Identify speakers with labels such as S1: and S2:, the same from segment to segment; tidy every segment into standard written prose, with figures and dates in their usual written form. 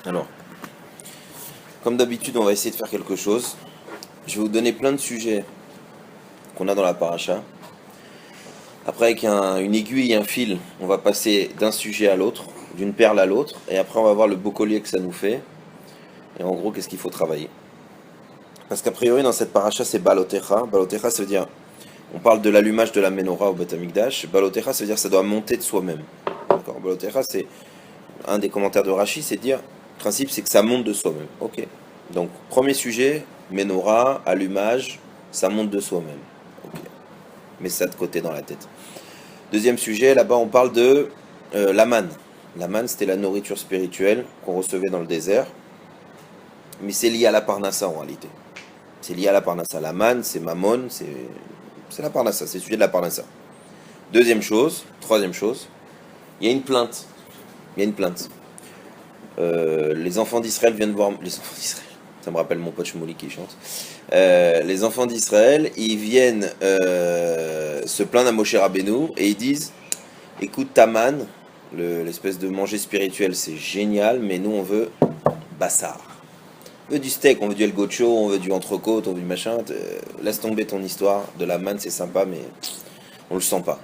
S1: Alors, comme d'habitude, on va essayer de faire quelque chose. Je vais vous donner plein de sujets qu'on a dans la paracha. Après, avec une aiguille et un fil, on va passer d'un sujet à l'autre, d'une perle à l'autre, et après, on va voir le beau collier que ça nous fait. Et en gros, qu'est-ce qu'il faut travailler. Parce qu'a priori, dans cette paracha, c'est Balotecha. Balotecha, ça veut dire, on parle de l'allumage de la menorah au Beth Amikdash. Balotecha, ça veut dire, ça doit monter de soi-même. D'accord. Balotecha, c'est un des commentaires de Rashi, c'est de dire, le principe, c'est que ça monte de soi-même. Ok. Donc, premier sujet, menorah, allumage, ça monte de soi-même. Ok. Mets ça de côté dans la tête. Deuxième sujet, là-bas, on parle de la manne. La manne, c'était la nourriture spirituelle qu'on recevait dans le désert. Mais c'est lié à la parnassa en réalité. C'est lié à la parnassa. La manne, c'est mammon, c'est la parnassa, c'est le sujet de la parnassa. Troisième chose, il y a une plainte. Il y a une plainte. Les enfants d'Israël viennent voir. Les enfants d'Israël. Ça me rappelle mon pote Shmouli qui chante. Les enfants d'Israël, ils viennent se plaindre à Moshe Rabbeinu et ils disent écoute, ta manne, l'espèce de manger spirituel, c'est génial, mais nous on veut bassar. On veut du steak, on veut du el gocho, on veut du entrecôte, on veut du machin. Laisse tomber ton histoire de la manne, c'est sympa, mais on le sent pas.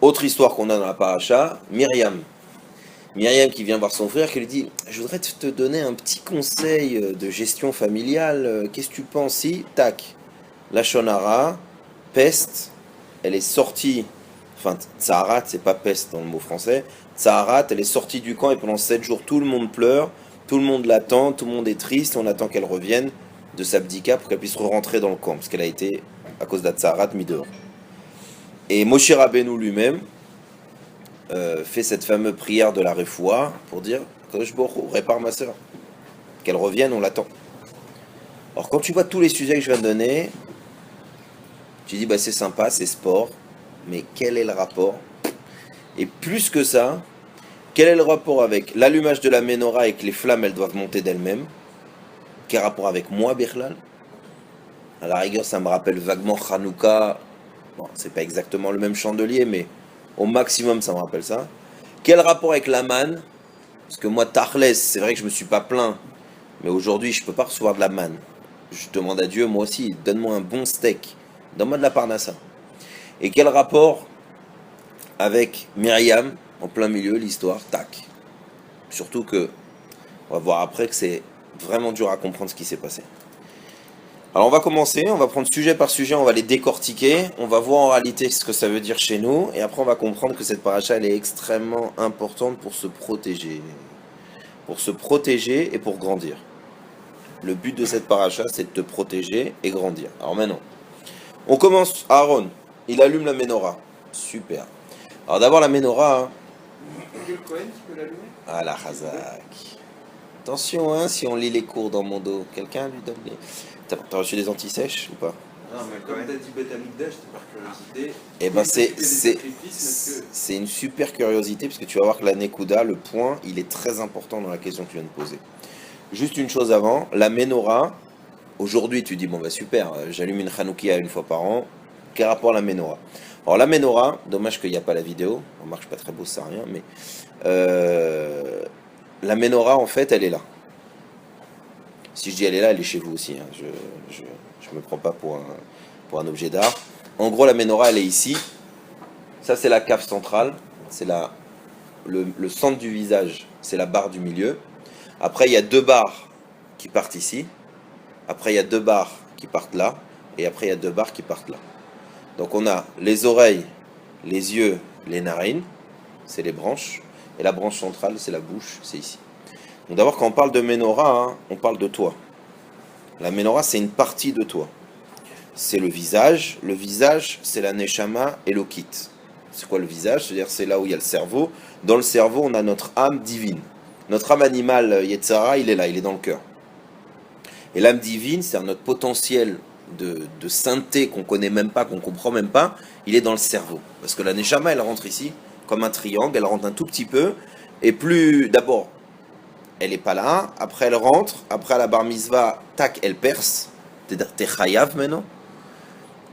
S1: Autre histoire qu'on a dans la paracha, Myriam. Myriam qui vient voir son frère, qui lui dit je voudrais te donner un petit conseil de gestion familiale. Qu'est-ce que tu penses si, tac, la Shonara, peste, elle est sortie, enfin, Tsaharat, c'est pas peste dans le mot français, Tsaharat, elle est sortie du camp et pendant 7 jours, tout le monde pleure, tout le monde l'attend, tout le monde est triste, on attend qu'elle revienne de sa bdika pour qu'elle puisse re-rentrer dans le camp, parce qu'elle a été, à cause de la Tsaharat, mis dehors. Et Moshe Rabbeinu lui-même, fait cette fameuse prière de la refoua pour dire Kadosh Baruch Hu, répare ma sœur, qu'elle revienne, on l'attend. Alors quand tu vois tous les sujets que je viens de donner, tu dis bah c'est sympa, c'est sport, mais quel est le rapport? Et plus que ça, quel est le rapport avec l'allumage de la menorah et que les flammes elles doivent monter d'elles-mêmes? Quel rapport avec moi, Birlal? À la rigueur, ça me rappelle vaguement Hanouka. Bon, c'est pas exactement le même chandelier, mais au maximum, ça me rappelle ça. Quel rapport avec la manne? Parce que moi, Tachles, c'est vrai que je me suis pas plaint, mais aujourd'hui, je peux pas recevoir de la manne. Je demande à Dieu, moi aussi, donne-moi un bon steak, donne-moi de la parnassa. Et quel rapport avec Myriam, en plein milieu, l'histoire, tac. Surtout que, on va voir après que c'est vraiment dur à comprendre ce qui s'est passé. Alors on va commencer, on va prendre sujet par sujet, on va les décortiquer, on va voir en réalité ce que ça veut dire chez nous, et après on va comprendre que cette paracha elle est extrêmement importante pour se protéger. Pour se protéger et pour grandir. Le but de cette paracha c'est de te protéger et grandir. Alors maintenant, on commence, Aaron, il allume la menorah. Super. Alors d'abord la menorah.
S2: Quel Cohen qui peut l'allumer?
S1: Ah la Hazak. Attention hein, si on lit les cours dans mon dos, quelqu'un lui donne les... T'as reçu des antisèches ou pas?
S2: Non, mais comme t'as dit Beth Amikdash, c'était par curiosité.
S1: Eh ben c'est une super curiosité parce que tu vas voir que la Nekuda, le point, il est très important dans la question que tu viens de poser. Juste une chose avant, la menorah, aujourd'hui tu dis bon bah super, j'allume une Hanoukia une fois par an, quel rapport à la menorah? Alors la menorah, dommage qu'il n'y a pas la vidéo, on marche pas très beau, ça rien, mais la menorah en fait elle est là. Si je dis elle est là, elle est chez vous aussi, hein. Je me prends pas pour un objet d'art. En gros la menorah elle est ici, ça c'est la cave centrale, c'est le centre du visage, c'est la barre du milieu. Après il y a 2 barres qui partent ici, après il y a 2 barres qui partent là, et après il y a 2 barres qui partent là. Donc on a les oreilles, les yeux, les narines, c'est les branches, et la branche centrale c'est la bouche, c'est ici. Donc d'abord quand on parle de menorah, hein, on parle de toi. La menorah c'est une partie de toi. C'est le visage c'est la neshama et l'okit. C'est quoi le visage? C'est-à-dire c'est là où il y a le cerveau. Dans le cerveau on a notre âme divine. Notre âme animale Yetzara il est là, il est dans le cœur. Et l'âme divine c'est notre potentiel de sainteté qu'on connaît même pas, qu'on comprend même pas, il est dans le cerveau. Parce que la neshama elle rentre ici comme un triangle, elle rentre un tout petit peu, et plus d'abord elle n'est pas là, après elle rentre, après à la bar mitzvah, tac, elle perce, t'es chayav maintenant,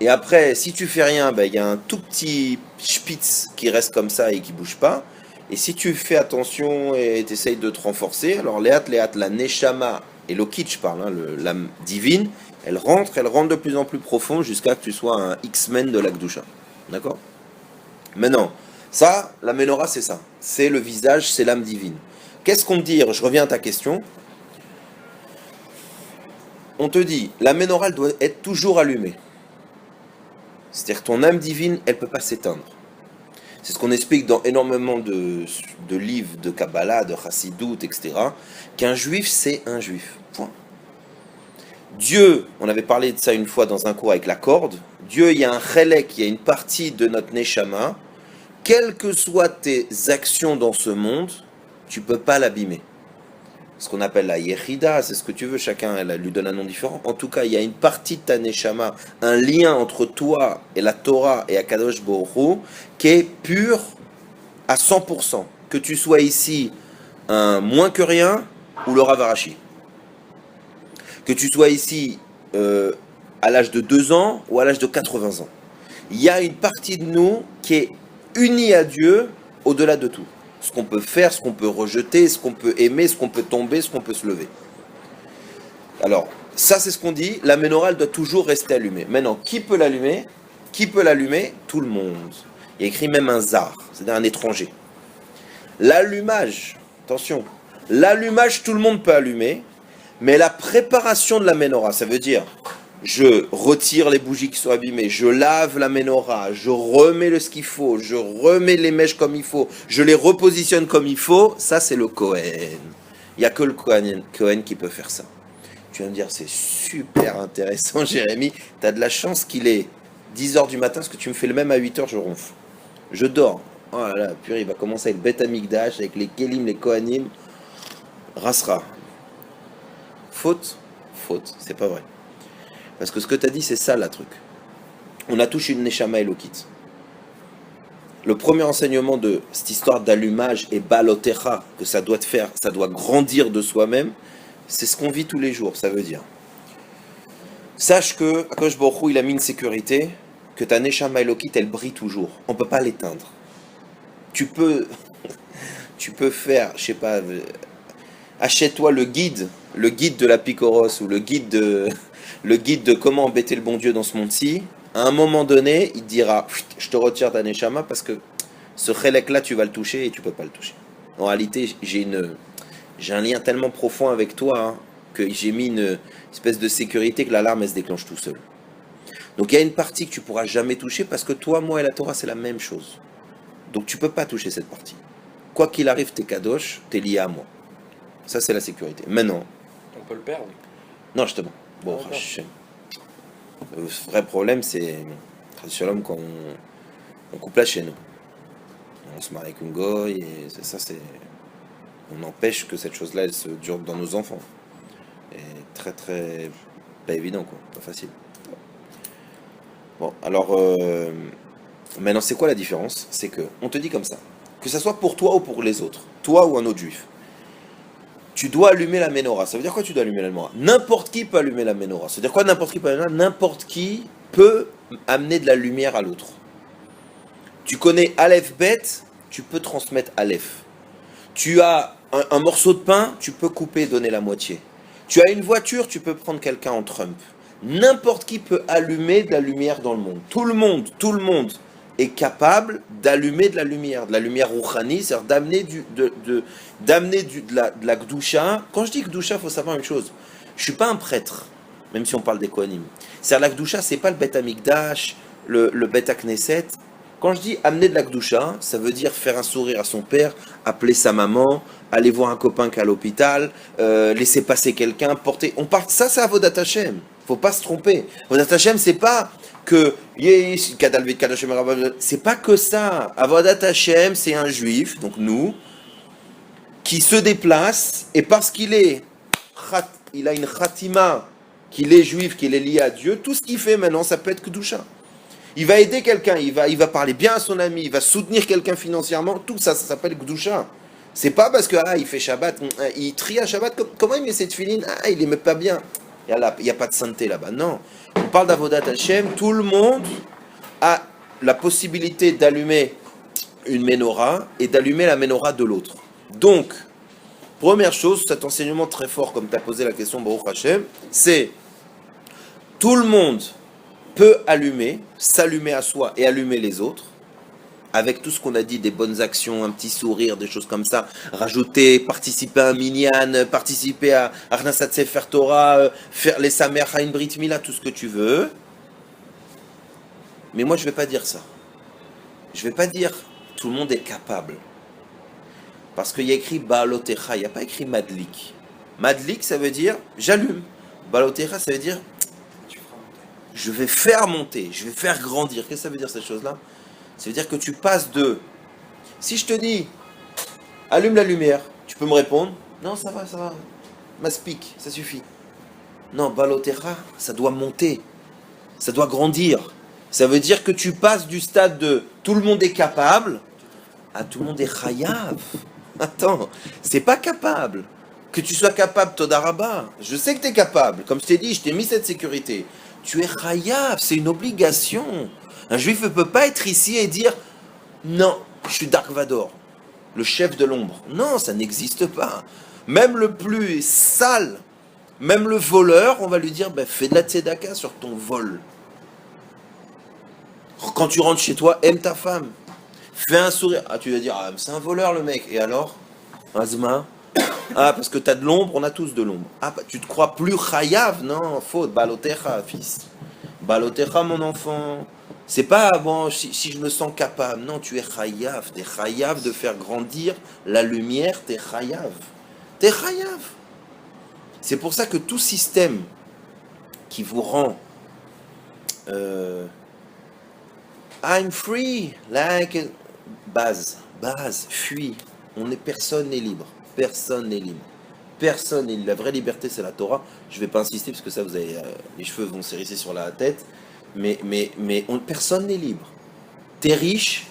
S1: et après, si tu fais rien, ben, y a un tout petit spitz qui reste comme ça et qui bouge pas, Et si tu fais attention et tu essayes de te renforcer, alors Léat, la Neshama, et Lokit, je parle, hein, l'âme divine, elle rentre de plus en plus profond jusqu'à que tu sois un X-Men de l'Akdusha. D'accord? Maintenant, ça, la Ménorah, c'est ça. C'est le visage, c'est l'âme divine. Qu'est-ce qu'on te dit? Je reviens à ta question. On te dit, la Ménorah, elle doit être toujours allumée. C'est-à-dire que ton âme divine, elle ne peut pas s'éteindre. C'est ce qu'on explique dans énormément de livres de Kabbalah, de Chassidut, etc. Qu'un juif, c'est un juif. Point. Dieu, on avait parlé de ça une fois dans un cours avec la corde. Dieu, il y a un chelek, il y a une partie de notre neshama. Quelles que soient tes actions dans ce monde, tu ne peux pas l'abîmer. Ce qu'on appelle la yechida, c'est ce que tu veux, chacun elle lui donne un nom différent. En tout cas, il y a une partie de ta neshama, un lien entre toi et la Torah et Akadosh Baruch Hu, qui est pur à 100%. Que tu sois ici un moins que rien ou le Rav Arashi. Que tu sois ici à l'âge de 2 ans ou à l'âge de 80 ans. Il y a une partie de nous qui est unie à Dieu au-delà de tout. Ce qu'on peut faire, ce qu'on peut rejeter, ce qu'on peut aimer, ce qu'on peut tomber, ce qu'on peut se lever. Alors, ça c'est ce qu'on dit, la Ménorah doit toujours rester allumée. Maintenant, qui peut l'allumer? Qui peut l'allumer? Tout le monde. Il y a écrit même un zar, c'est-à-dire un étranger. L'allumage, attention, l'allumage tout le monde peut allumer, mais la préparation de la Ménorah, ça veut dire, je retire les bougies qui sont abîmées, je lave la Ménorah, je remets ce qu'il faut, je remets les mèches comme il faut, je les repositionne comme il faut, ça c'est le Kohen. Il n'y a que le Kohen qui peut faire ça. Tu vas me dire, c'est super intéressant Jérémy, tu as de la chance qu'il est 10h du matin, parce que tu me fais le même à 8h, je ronfle. Je dors. Oh là là, purée, il va commencer avec Beth Amikdash, avec les Kélim, les Kohanim. Rasra. Faute, c'est pas vrai. Parce que ce que tu as dit, c'est ça, la truc. On a touché une Neshama Elokit. Le premier enseignement de cette histoire d'allumage et balotecha, que ça doit te faire, ça doit grandir de soi-même, c'est ce qu'on vit tous les jours, ça veut dire. Sache que Akadosh Baruch Hu, il a mis une sécurité, que ta Neshama Elokit, elle brille toujours. On ne peut pas l'éteindre. Tu peux faire, je sais pas, achète-toi le guide de la Picoros ou le guide de comment embêter le bon Dieu dans ce monde-ci. À un moment donné, il te dira, je te retire ta neshama parce que ce chélek-là, tu vas le toucher et tu peux pas le toucher. En réalité, j'ai un lien tellement profond avec toi hein, que j'ai mis une espèce de sécurité que l'alarme, elle se déclenche tout seul. Donc il y a une partie que tu pourras jamais toucher parce que toi, moi et la Torah, c'est la même chose. Donc tu peux pas toucher cette partie. Quoi qu'il arrive, t'es kadosh, t'es lié à moi. Ça, c'est la sécurité. Maintenant.
S3: On peut le perdre?
S1: Non, justement. Bon, le vrai problème, c'est Shalom quand on coupe la chaîne. On se marie avec une goy, et ça, c'est. On empêche que cette chose-là, elle se dure dans nos enfants. Et très, très. Pas évident, quoi. Pas facile. Bon, alors. Maintenant, c'est quoi la différence? C'est que, on te dit comme ça. Que ça soit pour toi ou pour les autres. Toi ou un autre juif. Tu dois allumer la Ménorah. Ça veut dire quoi tu dois allumer la Ménorah? N'importe qui peut allumer la Ménorah. Ça veut dire quoi n'importe qui peut allumer la Ménorah? N'importe qui peut amener de la lumière à l'autre. Tu connais Aleph Bet, tu peux transmettre Aleph. Tu as un morceau de pain, tu peux couper et donner la moitié. Tu as une voiture, tu peux prendre quelqu'un en Trump. N'importe qui peut allumer de la lumière dans le monde. Tout le monde est capable d'allumer de la lumière rouchani, c'est-à-dire d'amener de la Gdusha. Quand je dis Gdusha, il faut savoir une chose. Je ne suis pas un prêtre, même si on parle des Kohanim. C'est-à-dire la Gdusha, ce n'est pas le Bet Amikdash, le Bet Knesset. Quand je dis amener de la Gdusha, ça veut dire faire un sourire à son père, appeler sa maman, aller voir un copain qui est à l'hôpital, laisser passer quelqu'un, porter... Ça, c'est Avodat Hashem. Faut pas se tromper. Avodat Hashem, c'est pas que c'est pas que ça. Avodat Hashem, c'est un juif, donc nous, qui se déplace et parce qu'il a une khatima, qu'il est juif, qu'il est lié à Dieu, tout ce qu'il fait maintenant, ça peut être Kedusha. Il va aider quelqu'un, il va parler bien à son ami, il va soutenir quelqu'un financièrement, tout ça, ça s'appelle Kedusha. C'est pas parce que il fait Shabbat, il trie à Shabbat, comment il met cette filine, il aimait pas bien. Il n'y a pas de sainteté là-bas. Non. On parle d'Avodat Hashem. Tout le monde a la possibilité d'allumer une menorah et d'allumer la menorah de l'autre. Donc, première chose, cet enseignement très fort, comme tu as posé la question, Baruch Hashem, c'est tout le monde peut allumer, s'allumer à soi et allumer les autres, avec tout ce qu'on a dit, des bonnes actions, un petit sourire, des choses comme ça, rajouter, participer à un minyan, participer à Arnasat Sefer Torah, faire les Samer Haïn Brit Mila, tout ce que tu veux. Mais moi, je ne vais pas dire ça. Je ne vais pas dire tout le monde est capable. Parce qu'il y a écrit Baalotecha, il n'y a pas écrit Madlik. Madlik, ça veut dire j'allume. Baalotecha, ça veut dire je vais faire monter, je vais faire grandir. Qu'est-ce que ça veut dire cette chose-là? Ça veut dire que tu passes de... Si je te dis allume la lumière, tu peux me répondre non, ça va. Maspik, ça suffit. Non, Baalotecha, ça doit monter. Ça doit grandir. Ça veut dire que tu passes du stade de tout le monde est capable à tout le monde est chayav. Attends, c'est pas capable. Que tu sois capable, Todaraba. Je sais que tu es capable. Comme je t'ai dit, je t'ai mis cette sécurité. Tu es chayav, c'est une obligation. Un juif ne peut pas être ici et dire non, je suis Dark Vador, le chef de l'ombre. Non, ça n'existe pas. Même le plus sale, même le voleur, on va lui dire fais de la tzedaka sur ton vol. Quand tu rentres chez toi, aime ta femme. Fais un sourire. Ah, tu vas dire, ah, c'est un voleur le mec. Et alors Azma? Ah, parce que tu as de l'ombre, on a tous de l'ombre. Ah, tu te crois plus chayav? Non, faute. Balotecha, fils. Balotecha, mon enfant. C'est pas, bon, si je me sens capable. Non, tu es chayav. Tu es chayav de faire grandir la lumière. Tu es chayav. Tu es chayav. C'est pour ça que tout système qui vous rend... I'm free, like... Base, fuis. Personne n'est libre. Personne n'est libre. Personne n'est libre. La vraie liberté, c'est la Torah. Je ne vais pas insister parce que ça, vous avez les cheveux vont s'hérisser sur la tête. Mais personne n'est libre. T'es riche,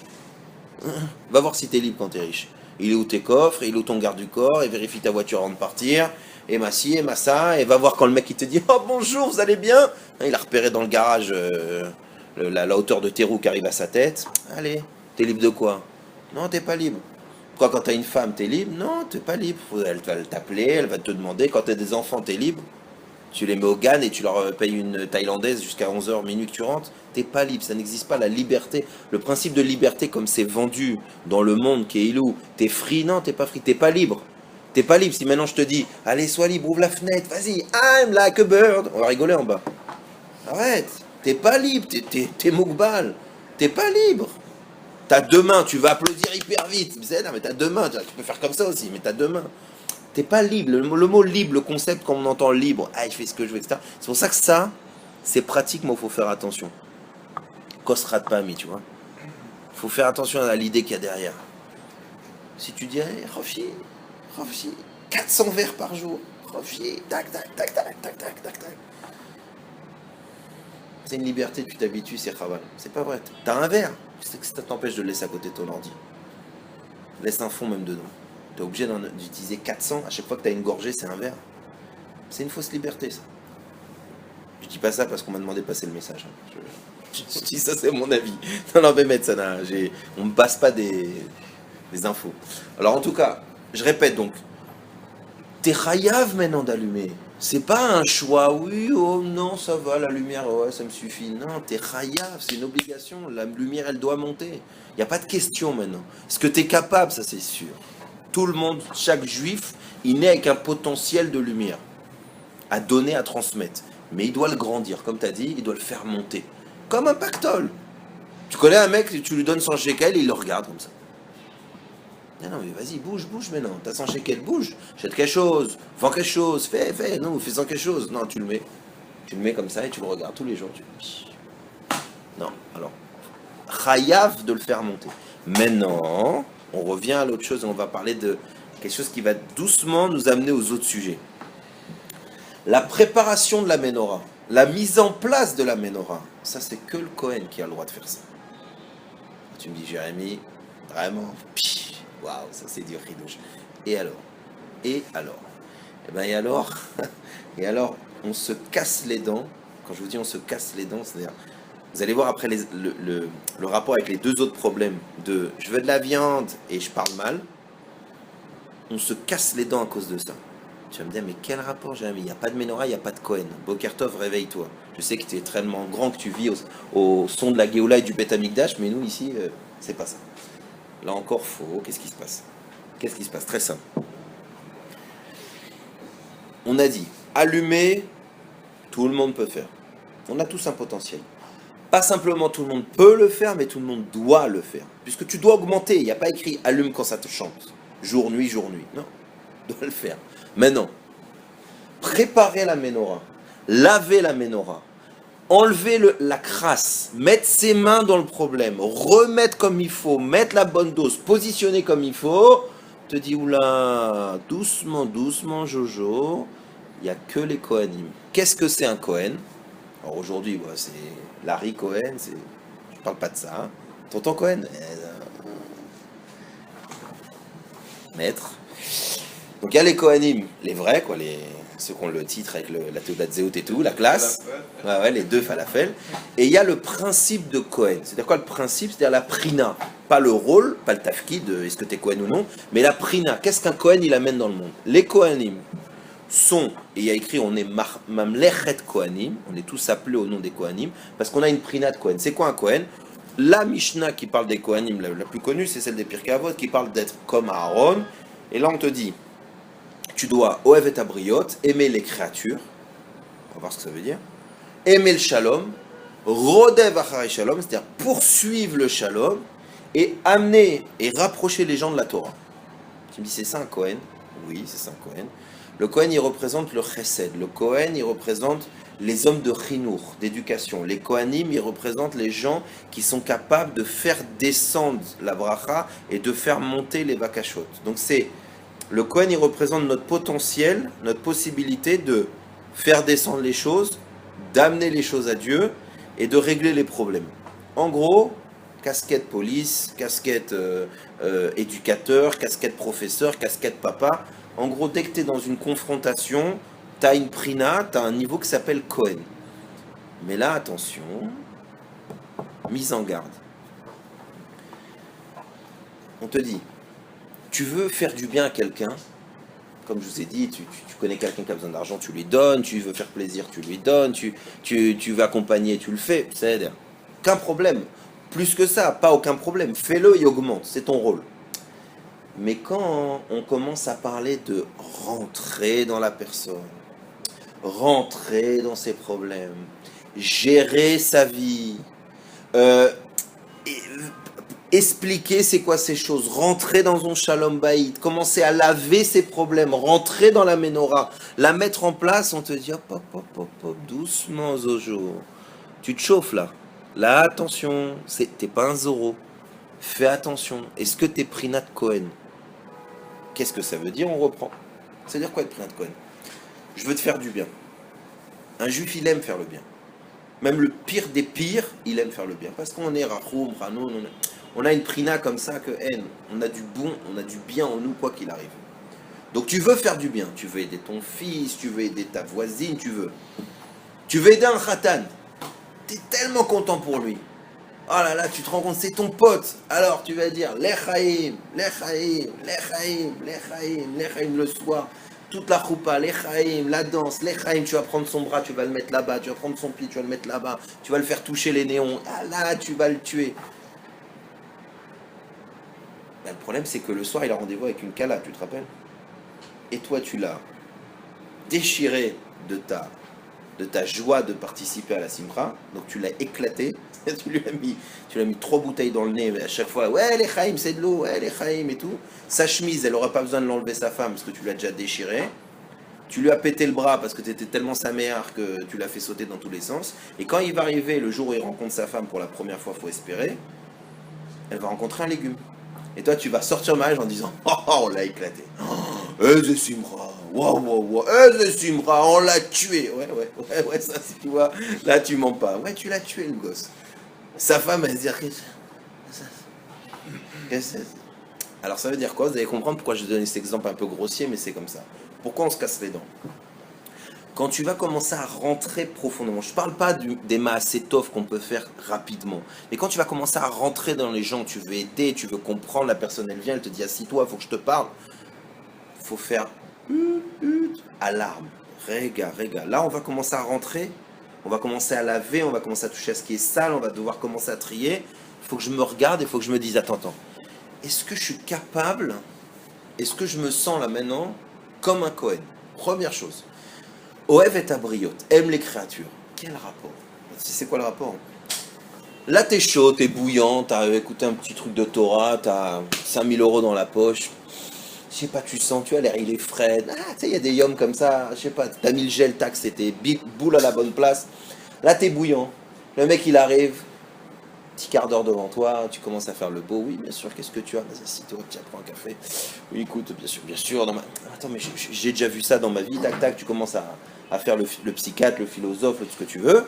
S1: va voir si t'es libre quand t'es riche. Il est où tes coffres, il est où ton garde du corps, et vérifie ta voiture avant de partir, et ma ci, et ma ça, et va voir quand le mec il te dit oh bonjour, vous allez bien? Il a repéré dans le garage la hauteur de tes roues qui arrive à sa tête. Allez, t'es libre de quoi? Non, t'es pas libre. Quoi, quand t'as une femme, t'es libre? Non, t'es pas libre. Elle va t'appeler, elle va te demander. Quand t'as des enfants, t'es libre. Tu les mets au GAN et tu leur payes une thaïlandaise jusqu'à 11h minuit que tu rentres. T'es pas libre, ça n'existe pas, la liberté. Le principe de liberté comme c'est vendu dans le monde qui est ilou. T'es free? Non, t'es pas free, t'es pas libre. T'es pas libre. Si maintenant je te dis, allez, sois libre, ouvre la fenêtre, vas-y, I'm like a bird. On va rigoler en bas. Arrête. T'es pas libre, t'es moukbal. T'es pas libre. T'as deux mains, tu vas applaudir hyper vite. Non, mais t'as deux mains, tu peux faire comme ça aussi, mais t'as deux mains. T'es pas libre. Le mot libre, le concept, quand on entend libre, je fais ce que je veux, etc. C'est pour ça que ça, c'est pratique, mais il faut faire attention. Kosrat Pami, tu vois. Il faut faire attention à l'idée qu'il y a derrière. Si tu dis, Rafi, 400 verres par jour, Rafi, tac. C'est une liberté, tu t'habitues, c'est chaval. C'est pas vrai. T'as un verre. Tu sais que ça t'empêche de le laisser à côté de ton ordi. Laisse un fond même dedans. T'es obligé d'utiliser 400. À chaque fois que t'as une gorgée, c'est un verre. C'est une fausse liberté, ça. Je dis pas ça parce qu'on m'a demandé de passer le message. Je dis ça, c'est mon avis. Non, mais ça on me passe pas des infos. Alors, en tout cas, je répète donc. T'es chayav maintenant d'allumer. C'est pas un choix, oui, oh non, ça va, la lumière, ouais, ça me suffit. Non, t'es chayav, c'est une obligation. La lumière, elle doit monter. Il n'y a pas de question maintenant. Est-ce que t'es capable, ça c'est sûr. Tout le monde, chaque juif, il naît avec un potentiel de lumière à donner, à transmettre. Mais il doit le grandir, comme tu as dit, il doit le faire monter. Comme un pactole. Tu connais un mec, tu lui donnes 100 shekels, il le regarde comme ça. Non, mais vas-y, bouge maintenant. T'as 100 shekels, bouge. Jette quelque chose, vends quelque chose, fais, non, fais-en quelque chose. Non, tu le mets comme ça et tu le regardes tous les jours. Non, alors, chayav de le faire monter. Maintenant, on revient à l'autre chose et on va parler de quelque chose qui va doucement nous amener aux autres sujets. La préparation de la menorah, la mise en place de la menorah, ça c'est que le Kohen qui a le droit de faire ça. Tu me dis, Jérémy, vraiment, waouh, ça c'est du ridouche. Et alors? Et alors, on se casse les dents. Quand je vous dis on se casse les dents, c'est-à-dire Vous allez voir après le rapport avec les deux autres problèmes de je veux de la viande et je parle mal. On se casse les dents à cause de ça. Tu vas me dire, mais quel rapport, Jérémy? Il n'y a pas de Ménorah, il n'y a pas de Cohen. Bokertov, réveille-toi. Je sais que tu es tellement grand que tu vis au son de la Géoula et du Beth Amikdash, mais nous, ici, c'est pas ça. Là encore, faux. Qu'est-ce qui se passe? Qu'est-ce qui se passe? Très simple. On a dit, allumer, tout le monde peut faire. On a tous un potentiel. Pas simplement tout le monde peut le faire, mais tout le monde doit le faire. Puisque tu dois augmenter. Il n'y a pas écrit allume quand ça te chante. Jour, nuit, jour, nuit. Non, tu dois le faire. Maintenant, préparer la menorah, laver la menorah, enlever la crasse, mettre ses mains dans le problème, remettre comme il faut, mettre la bonne dose, positionner comme il faut, te dis, oula, doucement, doucement, Jojo, il n'y a que les Kohanim. Qu'est-ce que c'est un Kohen? Alors aujourd'hui, c'est Larry Cohen, je parle pas de ça. Hein. Tonton Cohen, maître. Donc il y a les Kohanim, les vrais, quoi, ceux qui ont le titre avec la Théodat Zéout et tout, la classe, les deux falafel. Et il y a le principe de Cohen. C'est-à-dire quoi le principe? C'est-à-dire la prina. Pas le rôle, pas le tafkid, est-ce que tu es Cohen ou non, mais la prina. Qu'est-ce qu'un Cohen il amène dans le monde? Les Kohanim sont, et il y a écrit, on est Mamlechet Kohanim, on est tous appelés au nom des Kohanim, parce qu'on a une prina de Cohen. C'est quoi un Cohen? La Mishnah qui parle des Kohanim, la plus connue, c'est celle des Pirkei Avot, qui parle d'être comme Aaron. Et là on te dit, tu dois Oev et Abriot, aimer les créatures, on va voir ce que ça veut dire, aimer le Shalom, Rodev Acharei Shalom, c'est-à-dire poursuivre le Shalom, et amener et rapprocher les gens de la Torah. Tu me dis, c'est ça un Kohen? Oui, c'est ça un Kohen. Le Kohen, il représente le Chesed. Le Kohen, il représente les hommes de Chinour, d'éducation. Les Kohanim, ils représentent les gens qui sont capables de faire descendre la bracha et de faire monter les vakashot. Donc le Kohen, il représente notre potentiel, notre possibilité de faire descendre les choses, d'amener les choses à Dieu et de régler les problèmes. En gros, casquette police, casquette éducateur, casquette professeur, casquette papa. En gros, dès que tu es dans une confrontation, tu as une prina, tu as un niveau qui s'appelle Cohen. Mais là, attention, mise en garde. On te dit, tu veux faire du bien à quelqu'un, comme je vous ai dit, tu connais quelqu'un qui a besoin d'argent, tu lui donnes, tu veux faire plaisir, tu lui donnes, tu veux accompagner, tu le fais, c'est-à-dire, aucun problème. Plus que ça, pas aucun problème, fais-le et augmente, c'est ton rôle. Mais quand on commence à parler de rentrer dans la personne, rentrer dans ses problèmes, gérer sa vie, expliquer c'est quoi ces choses, rentrer dans son shalom baït, commencer à laver ses problèmes, rentrer dans la menorah, la mettre en place, on te dit hop, hop, hop, hop, hop, doucement Zojo, tu te chauffes là. Là, attention, t'es pas un Zoro. Fais attention. Est-ce que t'es Prinat Cohen? Qu'est-ce que ça veut dire? On reprend. Ça veut dire quoi être Prinat Cohen? Je veux te faire du bien. Un juif, il aime faire le bien. Même le pire des pires, il aime faire le bien. Parce qu'on est Rachoum, Ranon, on a une Prina comme ça que haine. On a du bon, on a du bien en nous, quoi qu'il arrive. Donc tu veux faire du bien. Tu veux aider ton fils, tu veux aider ta voisine, tu veux aider un khatan. T'es tellement content pour lui. Oh là là, tu te rends compte, c'est ton pote. Alors tu vas dire, Lechaim, Lechaim, Lechaim, Lechaim, Lechaim le soir. Toute la choupa, Lechaim, la danse, Lechaim, tu vas prendre son bras, tu vas le mettre là-bas, tu vas prendre son pied, tu vas le mettre là-bas, tu vas le faire toucher les néons. Ah là, tu vas le tuer. Ben, le problème, c'est que le soir, il a rendez-vous avec une kala, tu te rappelles? Et toi, tu l'as déchiré de ta joie de participer à la Simra, donc tu l'as éclaté, tu lui as mis 3 bouteilles dans le nez, mais à chaque fois, ouais, les Chaim, c'est de l'eau, ouais, les Chaim et tout. Sa chemise, elle n'aura pas besoin de l'enlever sa femme, parce que tu l'as déjà déchiré. Tu lui as pété le bras, parce que tu étais tellement sa mère que tu l'as fait sauter dans tous les sens. Et quand il va arriver, le jour où il rencontre sa femme pour la première fois, faut espérer, elle va rencontrer un légume. Et toi, tu vas sortir de mariage en disant, oh, on l'a éclaté. Oh, Simra. Waouh, Simra, on l'a tué. Ouais, ça, tu vois, là, tu mens pas. Ouais, tu l'as tué, le gosse. Sa femme, elle se dit, qu'est-ce que c'est? Alors, ça veut dire quoi? Vous allez comprendre pourquoi je donne cet exemple un peu grossier, mais c'est comme ça. Pourquoi on se casse les dents? quand tu vas commencer à rentrer profondément, je ne parle pas des maassétov qu'on peut faire rapidement, mais quand tu vas commencer à rentrer dans les gens, tu veux aider, tu veux comprendre, la personne elle vient, elle te dit assis-toi, il faut que je te parle, il faut faire alarme, rega. Là on va commencer à rentrer, on va commencer à laver, on va commencer à toucher à ce qui est sale, on va devoir commencer à trier, il faut que je me regarde, il faut que je me dise attends, est-ce que je suis capable, est-ce que je me sens là maintenant comme un Cohen? Première chose. Oev et Abriot, aime les créatures. Quel rapport? C'est quoi le rapport? Là, t'es chaud, t'es bouillant, t'as écouté un petit truc de Torah, t'as 5000 euros dans la poche. Je sais pas, tu sens, tu as l'air, il est frais. Ah, tu sais, il y a des yoms comme ça, je sais pas, t'as mis le gel, tac, c'était boule à la bonne place. Là, t'es bouillant. Le mec, il arrive, petit quart d'heure devant toi, tu commences à faire le beau. Oui, bien sûr, qu'est-ce que tu as? Assis-toi, tiens, prends un café. Oui, écoute, bien sûr. Attends, mais j'ai déjà vu ça dans ma vie, tac, tac, tu commences à faire le psychiatre, le philosophe, tout ce que tu veux.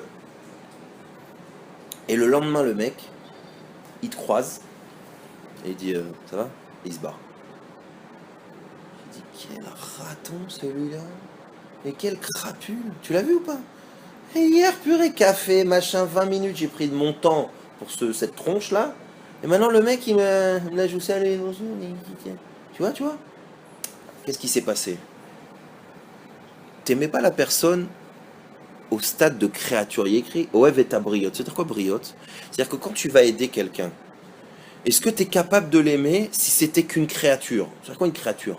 S1: Et le lendemain, le mec, il te croise, et il dit, ça va? Et il se barre. Il dit, quel raton celui-là? Et quel crapule? Tu l'as vu ou pas? Et hier, purée, café, machin, 20 minutes, j'ai pris de mon temps pour cette tronche-là. Et maintenant, le mec, il me l'a joué, allez, bonjour, tu vois? Qu'est-ce qui s'est passé? T'aimais pas la personne au stade de créature. Il est écrit Oev et ta briotte. C'est-à-dire quoi briotte? C'est-à-dire que quand tu vas aider quelqu'un, est-ce que tu es capable de l'aimer si c'était qu'une créature? C'est-à-dire quoi une créature?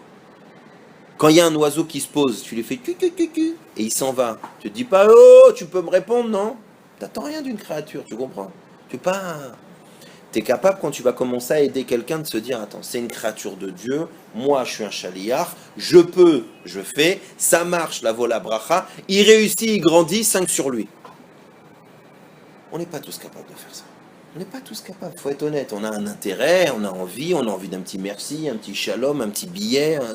S1: Quand il y a un oiseau qui se pose, tu lui fais cu et il s'en va. Tu te dis pas oh, tu peux me répondre, non? T'attends rien d'une créature, tu comprends? Tu es pas. T'es capable quand tu vas commencer à aider quelqu'un de se dire attends, c'est une créature de Dieu, moi je suis un chaliar, je fais, ça marche, la vola bracha, il réussit, il grandit, 5 sur lui. On n'est pas tous capables de faire ça. On n'est pas tous capables, il faut être honnête. On a un intérêt, on a envie d'un petit merci, un petit shalom, un petit billet, un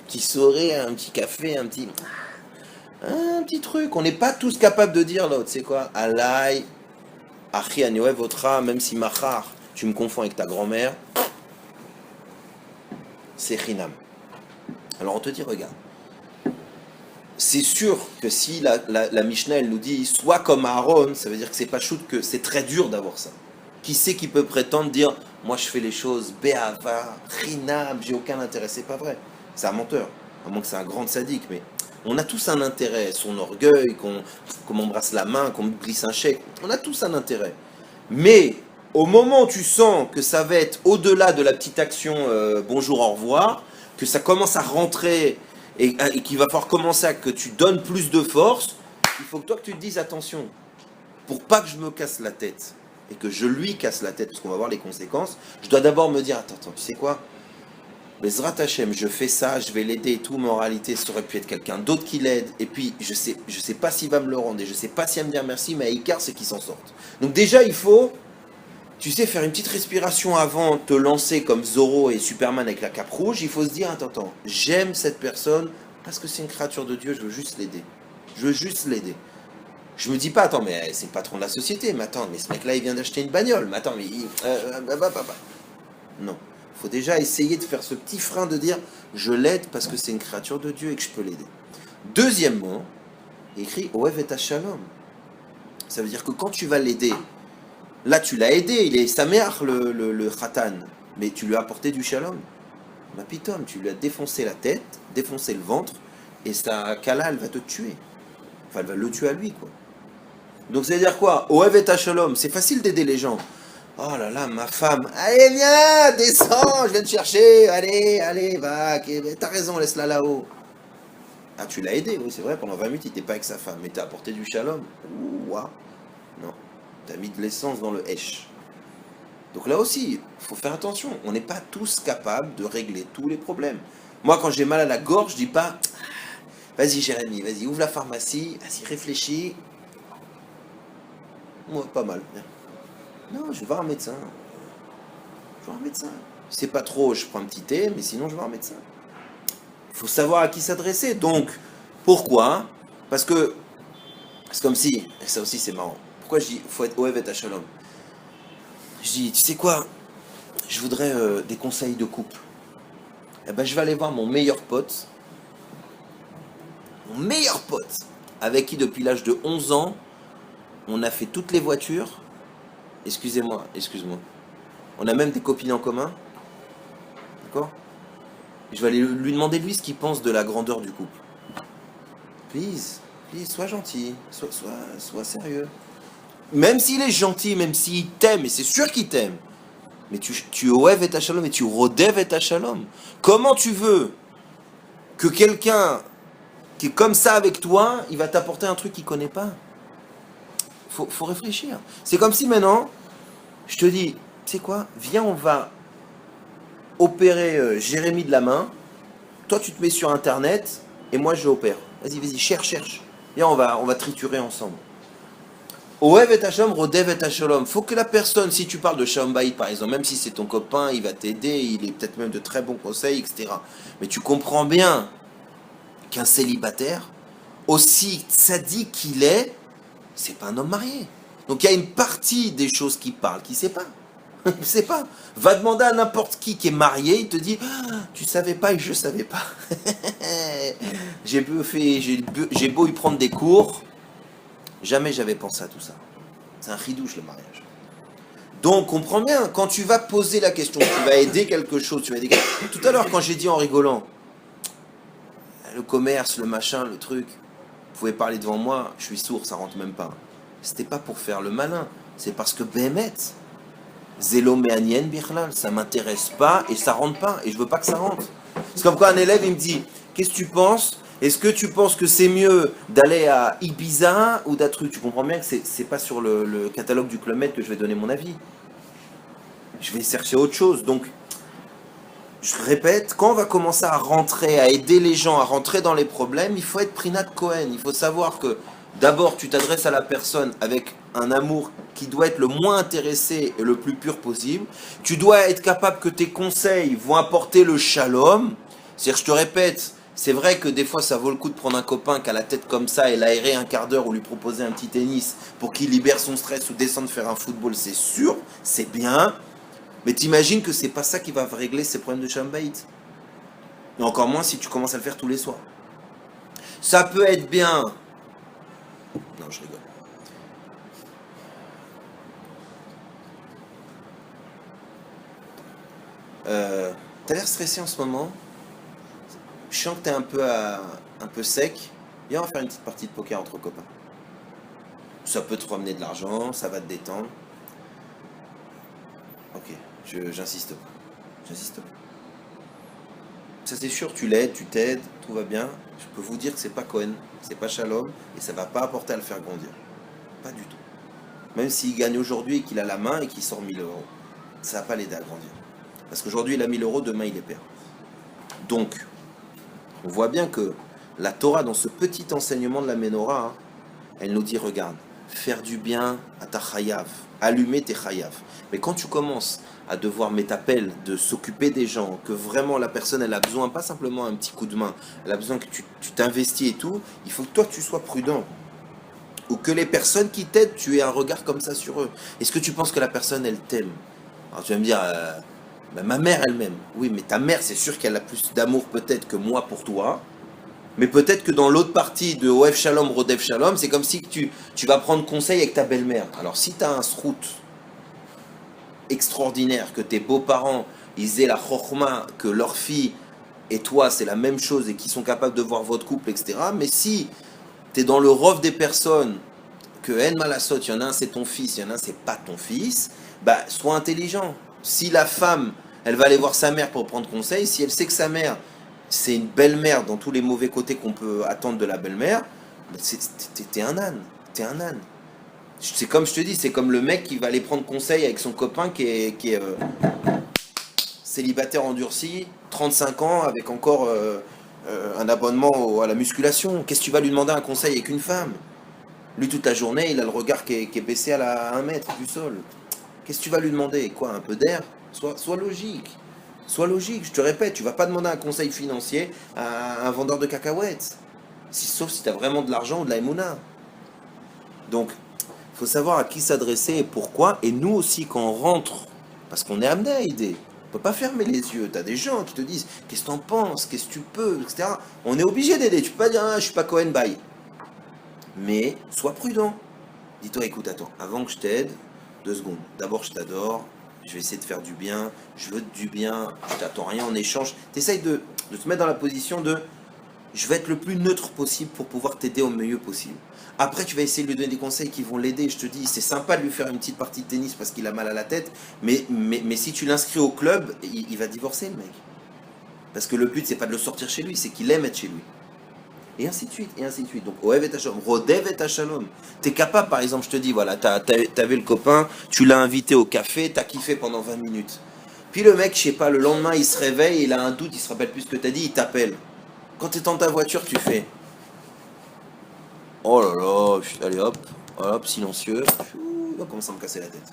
S1: petit sourire, un petit café, un petit truc. On n'est pas tous capables de dire l'autre, c'est quoi? Alay, achi anioe votra, même si machar, tu me confonds avec ta grand-mère, c'est chinam. Alors on te dit, regarde, c'est sûr que si la Mishnah elle nous dit sois comme Aaron, ça veut dire que c'est pas shoot, que c'est très dur d'avoir ça. Qui c'est qui peut prétendre dire moi je fais les choses béava, chinam, j'ai aucun intérêt? C'est pas vrai. C'est un menteur. À moins que c'est un grand sadique, mais on a tous un intérêt. Son orgueil, qu'on m'embrasse la main, qu'on me glisse un chèque. On a tous un intérêt. Mais au moment où tu sens que ça va être au-delà de la petite action bonjour, au revoir, que ça commence à rentrer et qu'il va falloir commencer à que tu donnes plus de force, il faut que toi que tu te dises attention, pour pas que je me casse la tête et que je lui casse la tête, parce qu'on va voir les conséquences, je dois d'abord me dire attends, tu sais quoi? Bezrat Hashem, je fais ça, je vais l'aider et tout, mais en réalité, ça aurait pu être quelqu'un d'autre qui l'aide, et puis je sais pas s'il va me le rendre, et je sais pas s'il va me dire merci, mais à Icar, c'est qu'il s'en sorte. Donc déjà, il faut, tu sais, faire une petite respiration avant de te lancer comme Zorro et Superman avec la cape rouge. Il faut se dire, attends, j'aime cette personne parce que c'est une créature de Dieu, je veux juste l'aider. Je veux juste l'aider. Je me dis pas, attends, mais c'est le patron de la société, mais attends, mais ce mec-là, il vient d'acheter une bagnole, mais attends, mais non. Il faut déjà essayer de faire ce petit frein de dire, je l'aide parce que c'est une créature de Dieu et que je peux l'aider. Deuxièmement, il écrit, Oev et Shalom. Ça veut dire que quand tu vas l'aider, là, tu l'as aidé, il est saméach le khatan, mais tu lui as apporté du shalom. Ma pitom, tu lui as défoncé la tête, défoncé le ventre, et sa kala, elle va te tuer. Enfin, elle va le tuer à lui, quoi. Donc, ça veut dire quoi? Oev et shalom, c'est facile d'aider les gens. Oh là là, ma femme, allez, viens, descends, je viens te chercher, allez, va, t'as raison, laisse-la là-haut. Ah, tu l'as aidé, oui, c'est vrai, pendant 20 minutes, il n'était pas avec sa femme, mais t'as apporté du shalom. Ouah, non. T'as mis de l'essence dans le hesh. Donc là aussi, il faut faire attention. On n'est pas tous capables de régler tous les problèmes. Moi, quand j'ai mal à la gorge, je dis pas vas-y Jérémy, vas-y, ouvre la pharmacie, vas-y, réfléchis. Moi, pas mal. Non, je vais voir un médecin. C'est pas trop, je prends un petit thé, mais sinon, je vais voir un médecin. Il faut savoir à qui s'adresser. Donc, pourquoi? Parce que c'est comme si, et ça aussi c'est marrant. Pourquoi je dis faut être Oev et Shalom? Je dis, tu sais quoi? Je voudrais des conseils de couple. Eh ben, je vais aller voir mon meilleur pote. mon meilleur pote, avec qui depuis l'âge de 11 ans, on a fait toutes les voitures. Excusez-moi. On a même des copines en commun. D'accord? Je vais aller lui demander lui ce qu'il pense de la grandeur du couple. Please, sois gentil, sois sérieux. Même s'il est gentil, même s'il t'aime, et c'est sûr qu'il t'aime, mais tu oev et ta shalom et tu rodev et ta shalom. Comment tu veux que quelqu'un qui est comme ça avec toi, il va t'apporter un truc qu'il connaît pas? Faut réfléchir. C'est comme si maintenant, je te dis, tu sais quoi, viens, on va opérer Jérémy de la main. Toi, tu te mets sur Internet et moi, je opère. Vas-y, cherche. Viens, on va triturer ensemble. Oev et Hashalom, Rodev et Hashalom. Faut que la personne, si tu parles de Shalom Bayit par exemple, même si c'est ton copain, il va t'aider, il est peut-être même de très bons conseils, etc. Mais tu comprends bien qu'un célibataire, aussi tzaddik qu'il est, c'est pas un homme marié. Donc il y a une partie des choses qu'il parle qu'il sait pas. Il sait pas. Va demander à n'importe qui est marié, il te dit tu savais pas et je savais pas. J'ai beau y prendre des cours, jamais j'avais pensé à tout ça. C'est un ridouche le mariage. Donc comprends bien, quand tu vas poser la question, tu vas aider quelque chose, Tout à l'heure quand j'ai dit en rigolant, le commerce, le machin, le truc, vous pouvez parler devant moi, je suis sourd, ça rentre même pas. C'était pas pour faire le malin, c'est parce que Béhémet, Zélo Méanien Birlal, ça m'intéresse pas et ça rentre pas, et je veux pas que ça rentre. C'est comme quand un élève il me dit, qu'est-ce que tu penses? Est-ce que tu penses que c'est mieux d'aller à Ibiza ou d'un truc? Tu comprends bien que c'est pas sur le catalogue du Club Med que je vais donner mon avis. Je vais chercher autre chose. Donc, je répète, quand on va commencer à rentrer, à aider les gens, à rentrer dans les problèmes, il faut être Prinat Cohen. Il faut savoir que d'abord, tu t'adresses à la personne avec un amour qui doit être le moins intéressé et le plus pur possible. Tu dois être capable que tes conseils vont apporter le shalom. C'est-à-dire, je te répète, c'est vrai que des fois, ça vaut le coup de prendre un copain qui a la tête comme ça et l'aérer un quart d'heure ou lui proposer un petit tennis pour qu'il libère son stress ou descendre faire un football, c'est sûr, c'est bien. Mais t'imagines que c'est pas ça qui va régler ces problèmes de Shalom Bayit. Et encore moins si tu commences à le faire tous les soirs. Ça peut être bien. Non, je rigole. T'as l'air stressé en ce moment. Je sens que t'es un peu sec. Viens, on va faire une petite partie de poker entre copains. Ça peut te ramener de l'argent, ça va te détendre. Ok, j'insiste pas. Ça c'est sûr, tu l'aides, tu t'aides, tout va bien. Je peux vous dire que c'est pas Cohen, c'est pas Shalom, et ça va pas apporter à le faire grandir. Pas du tout. Même s'il gagne aujourd'hui et qu'il a la main et qu'il sort 1000 euros, ça va pas l'aider à grandir. Parce qu'aujourd'hui il a 1000 euros, demain il les perd. Donc, on voit bien que la Torah, dans ce petit enseignement de la Ménorah, elle nous dit, regarde, faire du bien à ta chayav, allumer tes chayav. Mais quand tu commences à devoir mettre appel, de s'occuper des gens, que vraiment la personne, elle a besoin, pas simplement un petit coup de main, elle a besoin que tu t'investis et tout, il faut que toi, tu sois prudent. Ou que les personnes qui t'aident, tu aies un regard comme ça sur eux. Est-ce que tu penses que la personne, elle t'aime? Alors tu vas me dire, ma mère, elle m'aime. Oui, mais ta mère, c'est sûr qu'elle a plus d'amour peut-être que moi pour toi. Mais peut-être que dans l'autre partie de Oev Shalom, Rodev Shalom, c'est comme si tu vas prendre conseil avec ta belle-mère. Alors si tu as un srout extraordinaire, que tes beaux-parents, ils aient la chokhma, que leur fille et toi, c'est la même chose et qu'ils sont capables de voir votre couple, etc. Mais si tu es dans le rov des personnes, que En Malasot, il y en a un c'est ton fils, il y en a un c'est pas ton fils, bah sois intelligent. Si la femme, elle va aller voir sa mère pour prendre conseil, si elle sait que sa mère, c'est une belle-mère dans tous les mauvais côtés qu'on peut attendre de la belle-mère, bah t'es un âne, C'est comme je te dis, c'est comme le mec qui va aller prendre conseil avec son copain qui est célibataire endurci, 35 ans, avec encore un abonnement à la musculation. Qu'est-ce que tu vas lui demander un conseil avec une femme? Lui, toute la journée, il a le regard qui est baissé à 1 mètre du sol. Qu'est-ce que tu vas lui demander? Quoi, un peu d'air? Sois logique. Sois logique, je te répète, tu vas pas demander un conseil financier à un vendeur de cacahuètes. Sauf si tu as vraiment de l'argent ou de la émouna. Donc, il faut savoir à qui s'adresser et pourquoi. Et nous aussi, quand on rentre, parce qu'on est amené à aider. peut pas fermer les yeux. Tu as des gens qui te disent qu'est-ce que t'en penses, qu'est-ce que tu peux, etc. On est obligé d'aider. Tu peux pas dire je suis pas Cohen, bye. Mais sois prudent. Dis-toi, écoute, attends, avant que je t'aide, 2 secondes. D'abord, je t'adore, je vais essayer de faire du bien, je veux du bien, je t'attends rien en échange. Tu essayes de te mettre dans la position de je vais être le plus neutre possible pour pouvoir t'aider au mieux possible. Après, tu vas essayer de lui donner des conseils qui vont l'aider. Je te dis, c'est sympa de lui faire une petite partie de tennis parce qu'il a mal à la tête, mais si tu l'inscris au club, il va divorcer, le mec. Parce que le but, c'est pas de le sortir chez lui, c'est qu'il aime être chez lui. Et ainsi de suite, et ainsi de suite. Donc, Oev et Shalom, Rodev et Shalom. T'es capable, par exemple, je te dis, voilà, t'avais le copain, tu l'as invité au café, t'as kiffé pendant 20 minutes. Puis le mec, je sais pas, le lendemain, il se réveille, il a un doute, il se rappelle plus ce que t'as dit, il t'appelle. Quand t'es dans ta voiture, tu fais oh là là, allez hop, silencieux. Il va commencer à me casser la tête.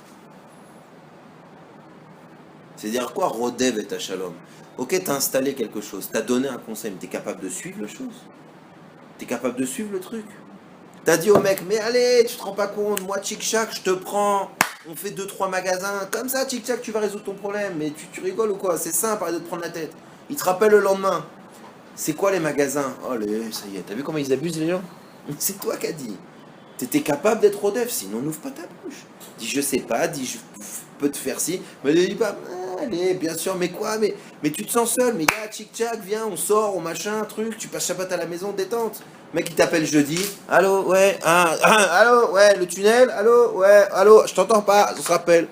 S1: C'est-à-dire quoi, Rodev et Shalom? Ok, t'as installé quelque chose, t'as donné un conseil, mais t'es capable de suivre la chose? T'es capable de suivre le truc? T'as dit au mec, mais allez, tu te rends pas compte, moi, tchic-chac, je te prends, on fait 2-3 magasins, comme ça, tchic-chac, tu vas résoudre ton problème, mais tu rigoles ou quoi? C'est simple, arrête de te prendre la tête. Il te rappelle le lendemain. C'est quoi les magasins? Oh, ça y est, t'as vu comment ils abusent les gens? C'est toi qui as dit. T'étais capable d'être Rodef, sinon n'ouvre pas ta bouche. Dis je sais pas, dis je peux te faire ci, mais ne dis pas, allez, bien sûr, mais quoi, mais tu te sens seul, mais gars, tchic-tchac, viens, on sort, on machin, truc, tu passes Shabbat à la maison, détente. Mec, il t'appelle jeudi, allô, ouais, allô, ouais, le tunnel, allô, ouais, allô, je t'entends pas, on se rappelle.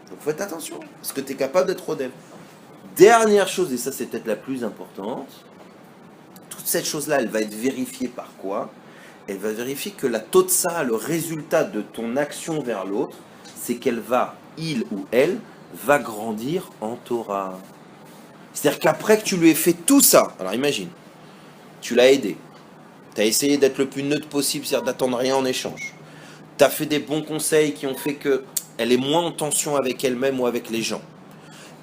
S1: Donc faites attention, parce que t'es capable d'être Rodef. Dernière chose, et ça c'est peut-être la plus importante, toute cette chose-là, elle va être vérifiée par quoi? Elle va vérifier que la totsa, le résultat de ton action vers l'autre, c'est qu'elle va, il ou elle, va grandir en Torah. C'est-à-dire qu'après que tu lui aies fait tout ça, alors imagine, tu l'as aidé, tu as essayé d'être le plus neutre possible, c'est-à-dire d'attendre rien en échange, tu as fait des bons conseils qui ont fait qu'elle est moins en tension avec elle-même ou avec les gens.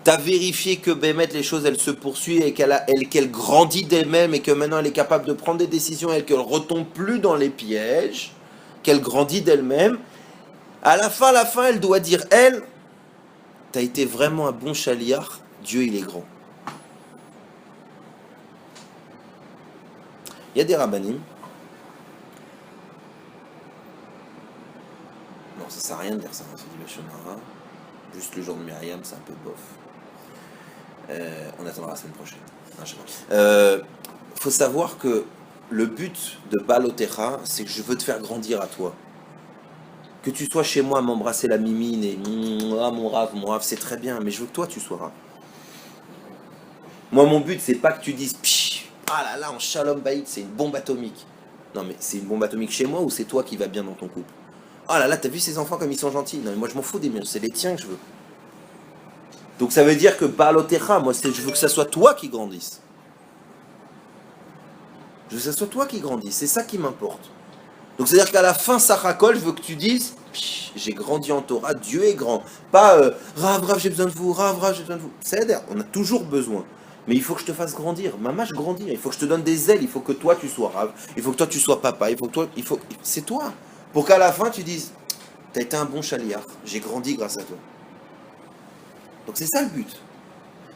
S1: T'as vérifié que Bémet, les choses, elles se poursuivent et qu'elle grandit d'elle-même et que maintenant elle est capable de prendre des décisions et qu'elle ne retombe plus dans les pièges, qu'elle grandit d'elle-même. À la fin, elle doit dire, elle, t'as été vraiment un bon chaliar, Dieu il est grand. Il y a des rabbanim. Non, ça sert à rien de dire ça, c'est du Lachonara. Juste le jour de Myriam, c'est un peu bof. On attendra la semaine prochaine. Faut savoir que le but de Balotecha, c'est que je veux te faire grandir à toi. Que tu sois chez moi à m'embrasser la mimine et mon rave, c'est très bien, mais je veux que toi tu sois rave. Moi, mon but, c'est pas que tu dises ah là là, en Shalom Bayit, c'est une bombe atomique. Non, mais c'est une bombe atomique chez moi ou c'est toi qui vas bien dans ton couple? Oh là là, t'as vu ces enfants comme ils sont gentils? Non, mais moi je m'en fous des miens, c'est les tiens que je veux. Donc ça veut dire que Balotecha, moi je veux que ça soit toi qui grandisse. Je veux que ça soit toi qui grandisse, c'est ça qui m'importe. Donc c'est-à-dire qu'à la fin, Sachakol, je veux que tu dises, j'ai grandi en Torah, Dieu est grand. Pas Rav, j'ai besoin de vous, Rav, j'ai besoin de vous. C'est-à-dire, on a toujours besoin. Mais il faut que je te fasse grandir. Maman, je grandis. Il faut que je te donne des ailes. Il faut que toi, tu sois Rav. Il faut que toi, tu sois papa. C'est toi. Pour qu'à la fin, tu dises, t'as été un bon chaliar. J'ai grandi grâce à toi. Donc c'est ça le but.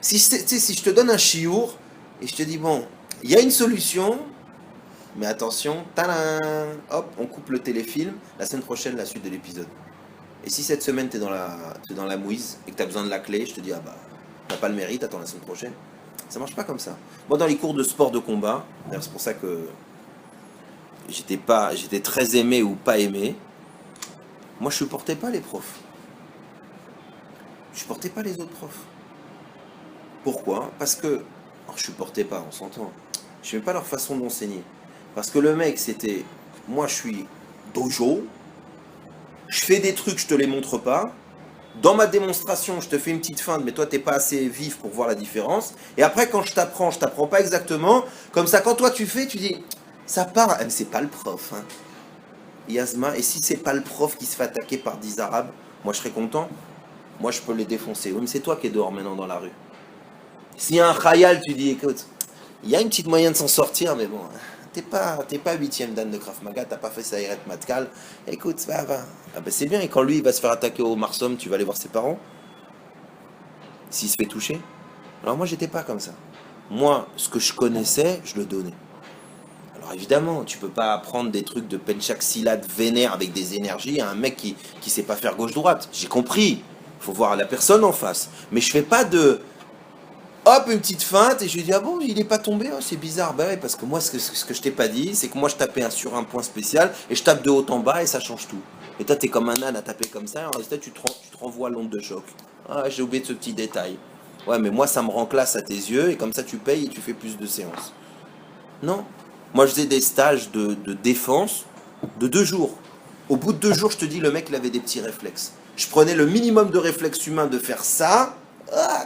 S1: Si je te donne un chiour et je te dis, bon, il y a une solution, mais attention, tadam, hop, on coupe le téléfilm, la semaine prochaine, la suite de l'épisode. Et si cette semaine, t'es dans la mouise et que t'as besoin de la clé, je te dis, ah bah, t'as pas le mérite, attends la semaine prochaine. Ça marche pas comme ça. Moi, dans les cours de sport de combat, d'ailleurs, c'est pour ça que j'étais très aimé ou pas aimé, moi, je supportais pas les profs. Je supportais pas les autres profs. Pourquoi? Parce que, alors, je supportais pas, on s'entend. Je n'aimais pas leur façon d'enseigner. Parce que le mec, c'était, moi, je suis dojo, je fais des trucs, je te les montre pas. Dans ma démonstration, je te fais une petite feinte, mais toi, t'es pas assez vif pour voir la différence. Et après, quand je t'apprends pas exactement. Comme ça, quand toi, tu fais, tu dis, ça part. Mais c'est pas le prof, hein. Yasma, et si c'est pas le prof qui se fait attaquer par 10 Arabes, moi, je serais content. Moi, je peux les défoncer. Oui, mais c'est toi qui es dehors maintenant dans la rue. S'il y a un khayal, tu dis, écoute, il y a une petite moyenne de s'en sortir, mais bon, t'es pas 8e dan de Krav Maga, t'as pas fait Saïret Matkal. Écoute, va. Ah ben c'est bien, et quand lui, il va se faire attaquer au Marsom, tu vas aller voir ses parents. s'il se fait toucher. Alors moi, j'étais pas comme ça. Moi, ce que je connaissais, je le donnais. Alors évidemment, tu peux pas apprendre des trucs de penchaxilade vénère avec des énergies à un mec qui sait pas faire gauche-droite. J'ai compris. Faut voir la personne en face. Mais je fais pas de... Hop, une petite feinte, et je lui dis, ah bon, il est pas tombé, oh, c'est bizarre. Bah ouais, parce que moi, ce que je t'ai pas dit, c'est que moi, je tapais sur un point spécial, et je tape de haut en bas, et ça change tout. Et toi, t'es comme un âne à taper comme ça, et en résultat, tu te renvoies l'onde de choc. Ah, j'ai oublié de ce petit détail. Ouais, mais moi, ça me rend classe à tes yeux, et comme ça, tu payes, et tu fais plus de séances. Non. Moi, je faisais des stages de défense de 2 jours. Au bout de 2 jours, je te dis, le mec, il avait des petits réflexes. Je prenais le minimum de réflexes humains de faire ça,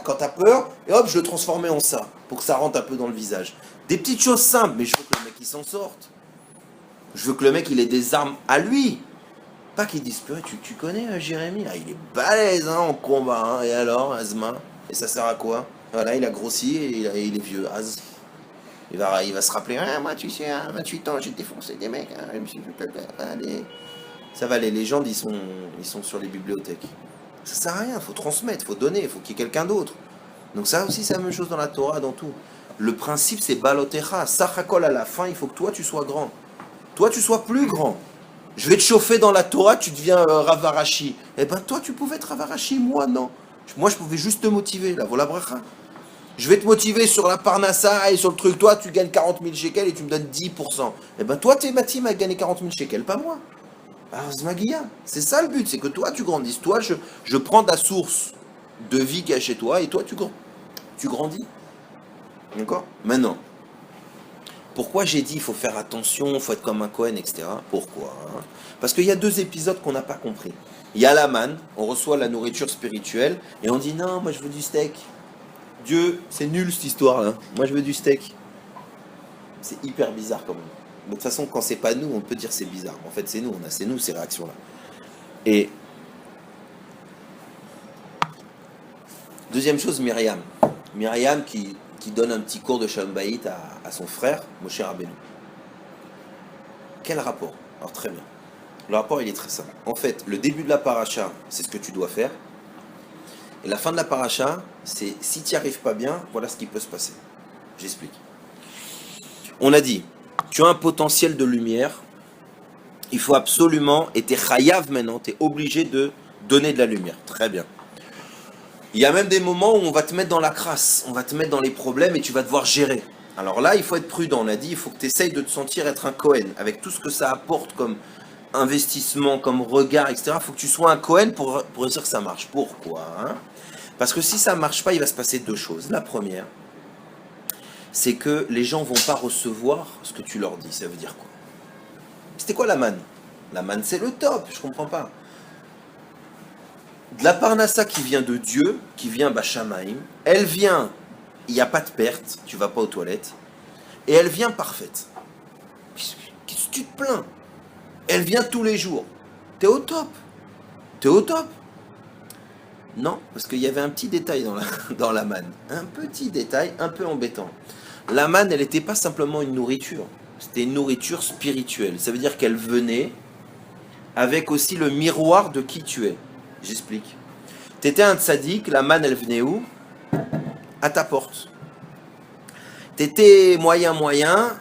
S1: quand t'as peur, et hop, je le transformais en ça, pour que ça rentre un peu dans le visage. Des petites choses simples, mais je veux que le mec, il s'en sorte. Je veux que le mec, il ait des armes à lui. Pas qu'il dise, purée, tu connais Jérémy, ah, il est balèze en combat, hein. Et alors, Azma? Et ça sert à quoi? Voilà, il a grossi et il est vieux, Az. Il va se rappeler, ah, moi tu sais, à 28 ans j'ai défoncé des mecs, hein, allez. Ça va, les légendes ils sont sur les bibliothèques. Ça sert à rien, il faut transmettre, il faut donner, il faut qu'il y ait quelqu'un d'autre. Donc ça aussi c'est la même chose dans la Torah, dans tout. Le principe c'est balotecha, sachakol à la fin, il faut que toi tu sois grand. Toi tu sois plus grand. Je vais te chauffer dans la Torah, tu deviens Ravarashi. Eh ben toi tu pouvais être Ravarashi, moi non. Moi je pouvais juste te motiver, la voilà bracha. Je vais te motiver sur la parnassa et sur le truc. Toi, tu gagnes 40 000 shekels et tu me donnes 10%. Eh ben, toi, t'es ma team à gagner 40 000 shekels, pas moi. Alors, Zmagia, c'est ça le but, c'est que toi, tu grandisses. Toi, je prends ta source de vie qui est chez toi et toi, tu grandis. D'accord? Maintenant, pourquoi j'ai dit il faut faire attention, il faut être comme un Cohen, etc. Pourquoi? Parce qu'il y a 2 épisodes qu'on n'a pas compris. Il y a la manne, on reçoit la nourriture spirituelle et on dit non, moi je veux du steak. Dieu, c'est nul cette histoire-là. Moi, je veux du steak. C'est hyper bizarre quand même. De toute façon, quand c'est pas nous, on peut dire c'est bizarre. En fait, c'est nous, c'est nous ces réactions-là. Et deuxième chose, Myriam. Myriam qui donne un petit cours de Shalom Bayit à son frère, Moshe Rabbeinu. Quel rapport? Alors très bien. Le rapport, il est très simple. En fait, le début de la paracha, c'est ce que tu dois faire. Et la fin de la paracha, c'est si tu n'y arrives pas bien, voilà ce qui peut se passer. J'explique. On a dit, tu as un potentiel de lumière, il faut absolument, et tu es chayav maintenant, tu es obligé de donner de la lumière. Très bien. Il y a même des moments où on va te mettre dans la crasse, on va te mettre dans les problèmes et tu vas devoir gérer. Alors là, il faut être prudent. On a dit, il faut que tu essayes de te sentir être un Cohen, avec tout ce que ça apporte comme investissement, comme regard, etc. Il faut que tu sois un Cohen pour dire que ça marche. Pourquoi? Parce que si ça ne marche pas, il va se passer 2 choses. La première, c'est que les gens ne vont pas recevoir ce que tu leur dis. Ça veut dire quoi? C'était quoi la manne? La manne, c'est le top, je comprends pas. De la parnassa qui vient de Dieu, qui vient Bachamaïm, elle vient, il n'y a pas de perte, tu vas pas aux toilettes, et elle vient parfaite. Qu'est-ce que tu te plains? Elle vient tous les jours. T'es au top. T'es au top. Non, parce qu'il y avait un petit détail dans la manne. Un petit détail, un peu embêtant. La manne, elle n'était pas simplement une nourriture. C'était une nourriture spirituelle. Ça veut dire qu'elle venait avec aussi le miroir de qui tu es. J'explique. T'étais un tzaddik, la manne, elle venait où? À ta porte. T'étais moyen,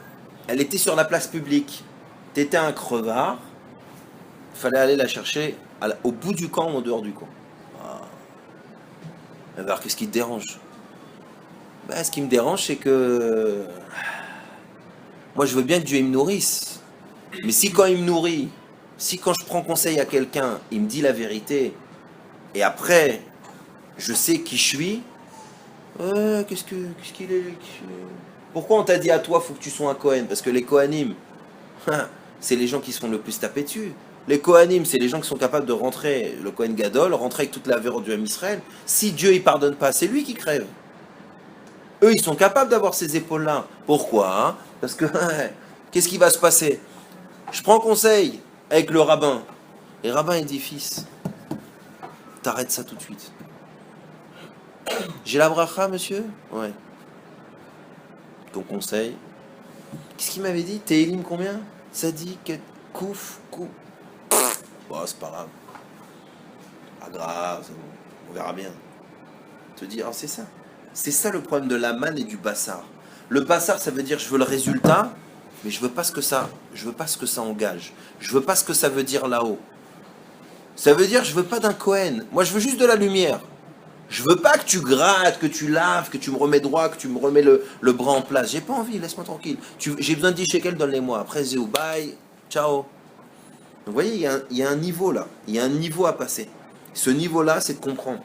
S1: elle était sur la place publique. T'étais un crevard, il fallait aller la chercher au bout du camp ou en dehors du camp. Alors, qu'est-ce qui te dérange? Ce qui me dérange, c'est que moi, je veux bien que Dieu il me nourrisse. Mais si quand il me nourrit, si quand je prends conseil à quelqu'un, il me dit la vérité, et après, je sais qui je suis, qu'est-ce qu'il est? Pourquoi on t'a dit à toi, faut que tu sois un Kohen? Parce que les Kohanim, c'est les gens qui se font le plus taper dessus. Les Kohanim, c'est les gens qui sont capables de rentrer, le Kohen Gadol, rentrer avec toute la verre du Israël. Si Dieu il pardonne pas, c'est lui qui crève. Eux, ils sont capables d'avoir ces épaules-là. Pourquoi? Parce que, qu'est-ce qui va se passer? Je prends conseil avec le rabbin. Et le rabbin, il dit, fils, t'arrêtes ça tout de suite. J'ai la bracha, monsieur? Ouais. Ton conseil. Qu'est-ce qu'il m'avait dit? Télim combien? Sadik, kouf, kouf. Bon, c'est pas grave. Pas grave, c'est bon. On verra bien. Te dire, oh, c'est ça. C'est ça le problème de la manne et du bassar. Le bassar, ça veut dire je veux le résultat, mais je veux pas ce que ça engage. Je veux pas ce que ça veut dire là-haut. Ça veut dire je veux pas d'un Cohen. Moi, je veux juste de la lumière. Je veux pas que tu grattes, que tu laves, que tu me remets droit, que tu me remets le bras en place. J'ai pas envie, laisse-moi tranquille. J'ai besoin de 10 shekels, donne-les-moi. Après, zéou, bye, ciao. Vous voyez, il y a un niveau là. Il y a un niveau à passer. Ce niveau-là, c'est de comprendre.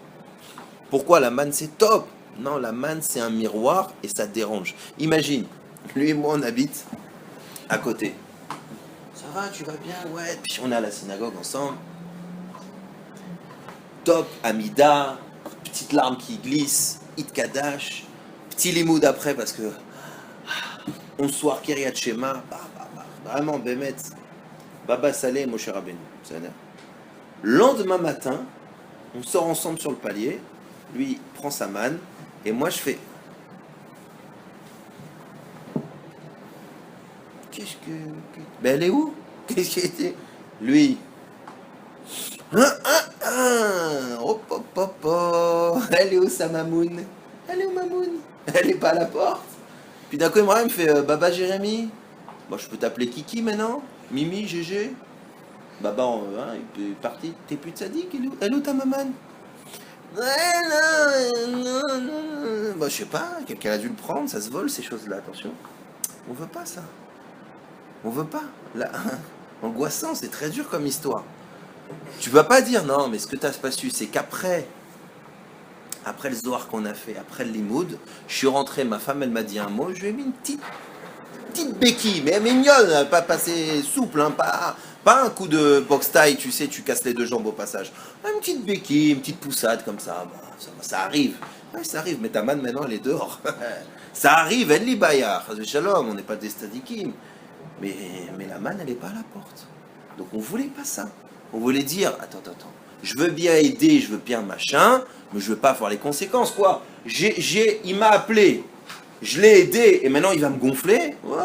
S1: Pourquoi la manne, c'est top? Non, la manne, c'est un miroir et ça dérange. Imagine, lui et moi, on habite à côté. Ça va, tu vas bien? Ouais. Puis on est à la synagogue ensemble. Top, Amida, petite larme qui glisse, It Kadash, petit limoud après parce que on soir Kiryat Shema, vraiment Bémet, Baba Saleh, Moshe Rabbeinu. Lendemain matin, on sort ensemble sur le palier, lui prend sa manne, et moi je fais. Qu'est-ce que. Ben elle est où? Qu'est-ce qui était? Lui. Hop, hop, hop, hop. Elle est où sa mamoun? Elle est où mamoun? Elle est pas à la porte. Puis d'un coup, il me fait Baba Jérémy. Bon, je peux t'appeler Kiki maintenant? Mimi, Gégé? Baba, il est parti. T'es plus de sadique? Elle est où ta maman? Non. Bah, je sais pas, quelqu'un a dû le prendre, ça se vole ces choses-là, attention. On veut pas ça. On veut pas. Là, angoissant, c'est très dur comme histoire. Tu vas pas dire non, mais ce que tu n'as pas su, c'est qu'après le Zohar qu'on a fait, après le Limoud, je suis rentré, ma femme elle m'a dit un mot, je lui ai mis une petite béquille, mais mignonne, pas passé souple, hein, pas un coup de box taille, tu sais, tu casses les deux jambes au passage. Une petite béquille, une petite poussade comme ça, bah, ça arrive. Ouais, ça arrive, mais ta manne maintenant elle est dehors. Ça arrive, elle lit bayar, shalom, on n'est pas des stadikim. Mais la manne elle n'est pas à la porte. Donc on voulait pas ça. On voulait dire, attends, je veux bien aider, je veux bien machin, mais je veux pas avoir les conséquences, quoi. Il m'a appelé, je l'ai aidé, et maintenant il va me gonfler. Ouais,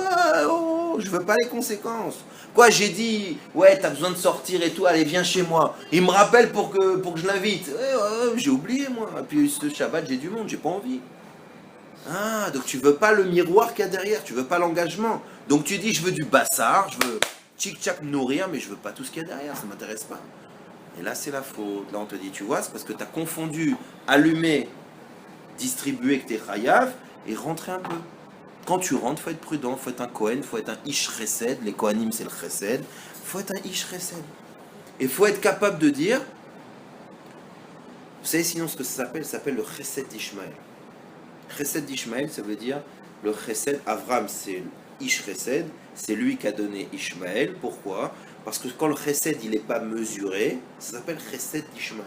S1: je veux pas les conséquences. Quoi, j'ai dit, ouais, t'as besoin de sortir et tout, allez, viens chez moi. Il me rappelle pour que je l'invite. J'ai oublié, moi. Et puis ce Shabbat, j'ai du monde, j'ai pas envie. Ah, donc tu veux pas le miroir qu'il y a derrière, tu veux pas l'engagement. Donc tu dis, je veux du bassard, je veux tchic-tchac nourrir, mais je veux pas tout ce qu'il y a derrière, ça m'intéresse pas. Et là, c'est la faute. Là, on te dit, tu vois, c'est parce que tu as confondu allumer, distribuer avec tes chayav et rentrer un peu. Quand tu rentres, il faut être prudent, il faut être un Kohen, il faut être un Ish Chesed. Les Kohanim, c'est le Chesed. Il faut être un Ish Chesed. Et il faut être capable de dire, vous savez sinon ce que ça s'appelle le Chesed d'Ishmaël. Chesed d'Ishmaël, ça veut dire le Chesed, Avram, c'est Ish Chesed, c'est lui qui a donné Ishmaël. Pourquoi? Parce que quand le Chesed il n'est pas mesuré, ça s'appelle Chesed d'Ishmaël.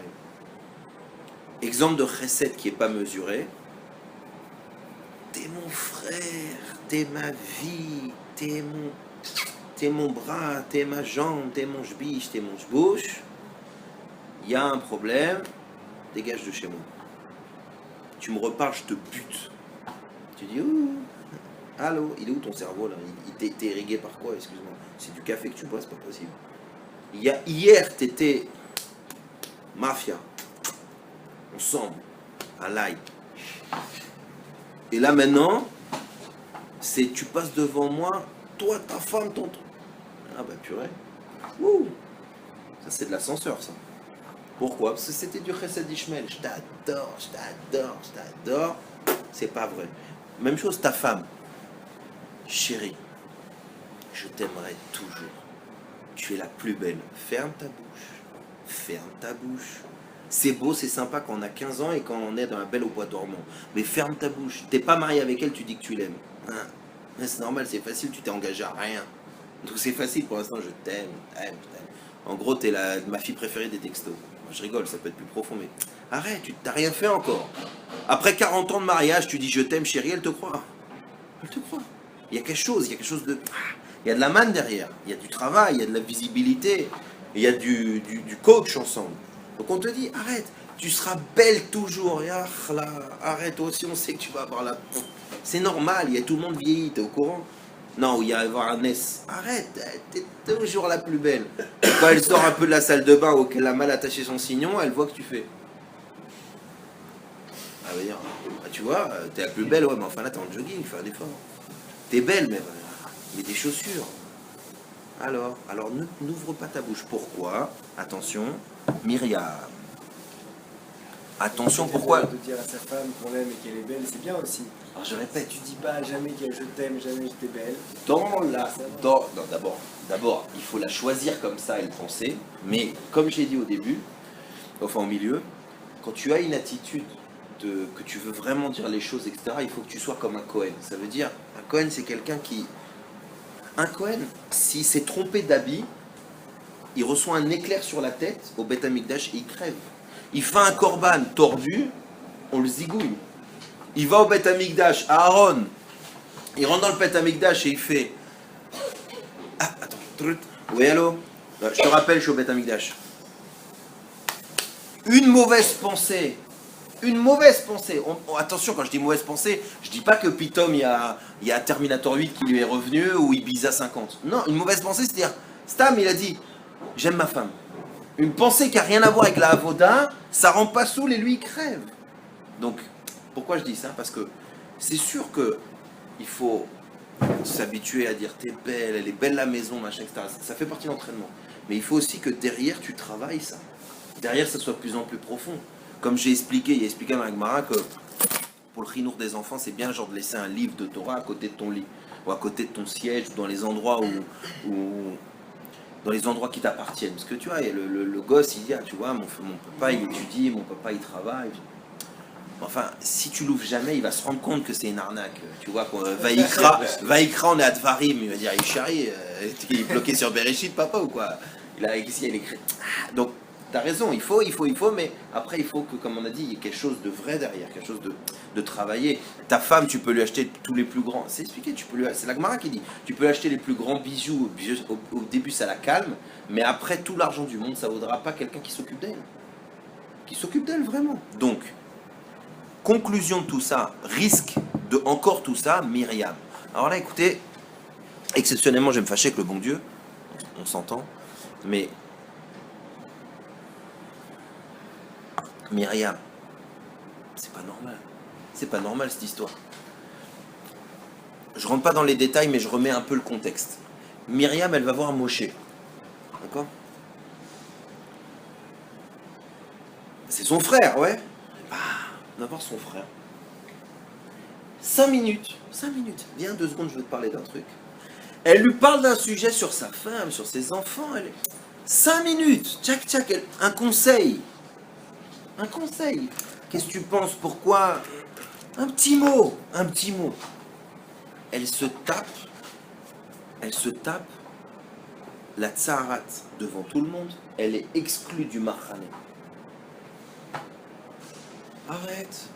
S1: Exemple de Chesed qui n'est pas mesuré, t'es mon frère, t'es ma vie, t'es mon bras, t'es ma jambe, t'es mon jbiche, t'es mon jbouche. Il y a un problème, dégage de chez moi. Tu me reparles, je te bute. Tu dis, ouh, allô, il est où ton cerveau là? Il t'est irrigué par quoi, excuse-moi? C'est du café que tu bois, c'est pas possible. Hier, t'étais mafia, ensemble, à l'ail. Et là maintenant, tu passes devant moi, toi, ta femme, ton truc. Ah bah purée. Ouh. Ça c'est de l'ascenseur ça. Pourquoi? Parce que c'était du Chesed Ishmael. Je t'adore. C'est pas vrai. Même chose, ta femme. Chérie, je t'aimerai toujours. Tu es la plus belle. Ferme ta bouche. C'est beau, c'est sympa quand on a 15 ans et quand on est dans la belle au bois dormant. Mais ferme ta bouche. T'es pas marié avec elle, tu dis que tu l'aimes. Hein? C'est normal, c'est facile, tu t'es engagé à rien. Donc c'est facile pour l'instant, je t'aime. En gros, t'es ma fille préférée des textos. Moi, je rigole, ça peut être plus profond, mais arrête, tu t'as rien fait encore. Après 40 ans de mariage, tu dis je t'aime chérie, elle te croit. Elle te croit. Il y a quelque chose de... Il y a de la manne derrière, il y a du travail, il y a de la visibilité, il y a du coach ensemble. Donc on te dit, arrête, tu seras belle toujours. Arrête, toi aussi on sait que tu vas avoir la... C'est normal, il y a tout le monde vieillit, t'es au courant? Non, il y a avoir un S. Arrête, t'es toujours la plus belle. Quand elle sort un peu de la salle de bain ou qu'elle a mal attaché son signon, elle voit que tu fais. Ça veut dire, bah, tu vois, t'es la plus belle, ouais, mais enfin là, t'es en jogging, fais un effort. T'es belle, mais des chaussures. Alors n'ouvre pas ta bouche. Pourquoi? Attention, Myriam. Attention, pourquoi?
S3: De dire à sa femme qu'on l'aime et qu'elle est belle, c'est bien aussi.
S1: Alors je répète,
S3: Tu dis pas jamais que je t'aime, jamais je t'ai belle.
S1: non, d'abord, il faut la choisir comme ça et le penser. Mais comme j'ai dit au début, enfin au milieu, quand tu as une attitude que tu veux vraiment dire les choses, etc., il faut que tu sois comme un Cohen. Ça veut dire, un Cohen, c'est quelqu'un qui... Un Cohen, s'il s'est trompé d'habit, il reçoit un éclair sur la tête au Beth Amikdash et il crève. Il fait un korban tordu, on le zigouille. Il va au Beth Amikdash, Aaron, il rentre dans le Beth Amikdash et il fait... Ah, attends, oui, allô? Je te rappelle, je suis au Beth Amikdash. Une mauvaise pensée. Attention, quand je dis mauvaise pensée, je dis pas que Pitom, il y a Terminator 8 qui lui est revenu ou Ibiza 50. Non, une mauvaise pensée, c'est-à-dire, Stam, il a dit, j'aime ma femme. Une pensée qui n'a rien à voir avec la avoda, ça rend pas saoul et lui, il crève. Donc, pourquoi je dis ça? Parce que c'est sûr que il faut s'habituer à dire t'es belle, elle est belle la maison, machin, etc. Ça fait partie de l'entraînement. Mais il faut aussi que derrière, tu travailles ça. Derrière, ça soit de plus en plus profond. Comme j'ai expliqué, il a expliqué dans la Gemara que pour le chinour des enfants, c'est bien genre de laisser un livre de Torah à côté de ton lit, ou à côté de ton siège, ou dans les endroits dans les endroits qui t'appartiennent. Parce que tu vois, le gosse, il dit, ah, tu vois, mon papa, il étudie, mon papa, il travaille. Enfin, si tu l'ouvres jamais, il va se rendre compte que c'est une arnaque. Tu vois, Vaïkra, on est à Dvarim, il va dire, chérie, il est bloqué sur Bereshit, papa, ou quoi? Il a écrit. Donc, t'as raison, il faut, mais après, il faut que, comme on a dit, il y ait quelque chose de vrai derrière, quelque chose de travaillé. Ta femme, tu peux lui acheter tous les plus grands. C'est expliqué, c'est la Gemara qui dit, tu peux lui acheter les plus grands bijoux. Au début, ça la calme, mais après, tout l'argent du monde, ça ne vaudra pas quelqu'un qui s'occupe d'elle. Qui s'occupe d'elle vraiment. Donc, conclusion de tout ça, risque de encore tout ça, Myriam. Alors là, écoutez, exceptionnellement, je vais me fâcher avec le bon Dieu, on s'entend, mais Myriam, c'est pas normal. C'est pas normal cette histoire. Je rentre pas dans les détails, mais je remets un peu le contexte. Myriam, elle va voir Moshe. D'accord? C'est son frère, ouais. Bah, on va voir son frère. 5 minutes. Viens 2 secondes, je veux te parler d'un truc. Elle lui parle d'un sujet sur sa femme, sur ses enfants. 5 minutes. Tchac, un conseil. Un conseil. Qu'est-ce que tu penses? Pourquoi? Un petit mot. Elle se tape la tsaharat devant tout le monde. Elle est exclue du Machané. Arrête.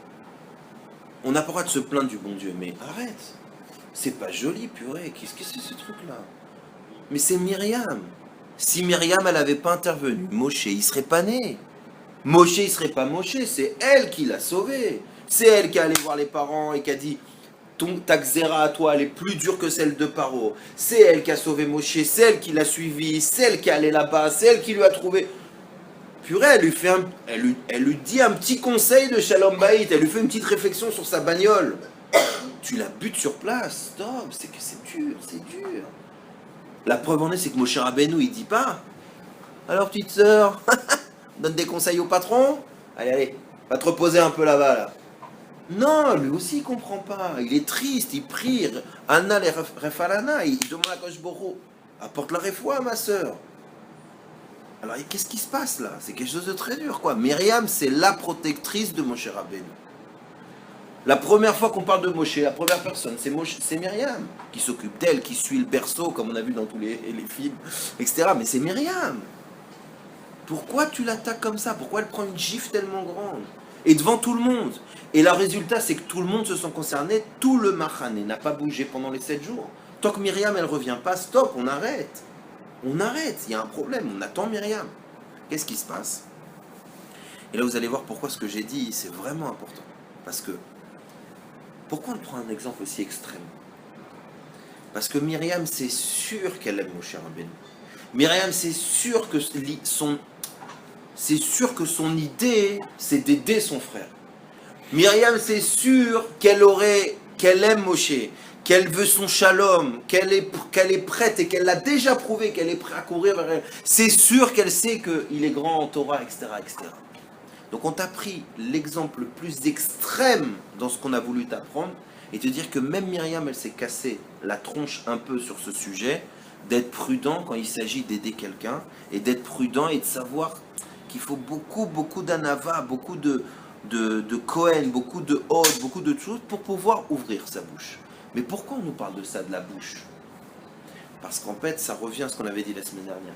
S1: On n'a pas le droit de se plaindre du bon Dieu, mais arrête. C'est pas joli, purée. Qu'est-ce que c'est ce truc-là? Mais c'est Myriam. Si Myriam, elle n'avait pas intervenu, Moshe, il serait pas né. Moshe, il serait pas Moshe, c'est elle qui l'a sauvé. C'est elle qui est allée voir les parents et qui a dit ta xéra à toi, elle est plus dure que celle de Paro. C'est elle qui a sauvé Moshe, c'est elle qui l'a suivi, c'est elle qui est allée là-bas, c'est elle qui lui a trouvé. Purée, elle lui dit un petit conseil de Shalom Bayit, elle lui fait une petite réflexion sur sa bagnole. Tu la butes sur place, stop, c'est dur. La preuve en est, c'est que Moshe Rabbeinu, il dit pas. Alors petite sœur, donne des conseils au patron. Allez, va te reposer un peu là-bas, là. Non, lui aussi il comprend pas. Il est triste, il prie. Anna les refalana, il demande à Kosh Boro, apporte la réfoua, ma sœur. Alors qu'est-ce qui se passe là? C'est quelque chose de très dur, quoi. Myriam, c'est la protectrice de Moshe Rabbeinu. La première fois qu'on parle de Moshe, la première personne, c'est Myriam qui s'occupe d'elle, qui suit le berceau, comme on a vu dans tous les films, etc. Mais c'est Myriam. Pourquoi tu l'attaques comme ça? Pourquoi elle prend une gifle tellement grande? Et devant tout le monde. Et le résultat, c'est que tout le monde se sent concerné. Tout le Machané n'a pas bougé pendant les 7 jours. Tant que Myriam, elle revient pas, stop, on arrête. On arrête, il y a un problème, on attend Myriam. Qu'est-ce qui se passe? Et là, vous allez voir pourquoi ce que j'ai dit, c'est vraiment important. Parce que, pourquoi on prend un exemple aussi extrême? Parce que Myriam, c'est sûr qu'elle aime Moshe Rabbeinu. Myriam, c'est sûr que son idée, c'est d'aider son frère. Myriam, c'est sûr qu'elle aime Moshe, qu'elle veut son shalom, qu'elle est prête et qu'elle l'a déjà prouvé, qu'elle est prête à courir vers elle. C'est sûr qu'elle sait qu'il est grand en Torah, etc., etc. Donc on t'a pris l'exemple le plus extrême dans ce qu'on a voulu t'apprendre et te dire que même Myriam, elle s'est cassée la tronche un peu sur ce sujet, d'être prudent quand il s'agit d'aider quelqu'un et d'être prudent et de savoir qu'il faut beaucoup d'anava, beaucoup de Cohen, beaucoup de Hod, beaucoup de choses pour pouvoir ouvrir sa bouche. Mais pourquoi on nous parle de ça, de la bouche? Parce qu'en fait, ça revient à ce qu'on avait dit la semaine dernière.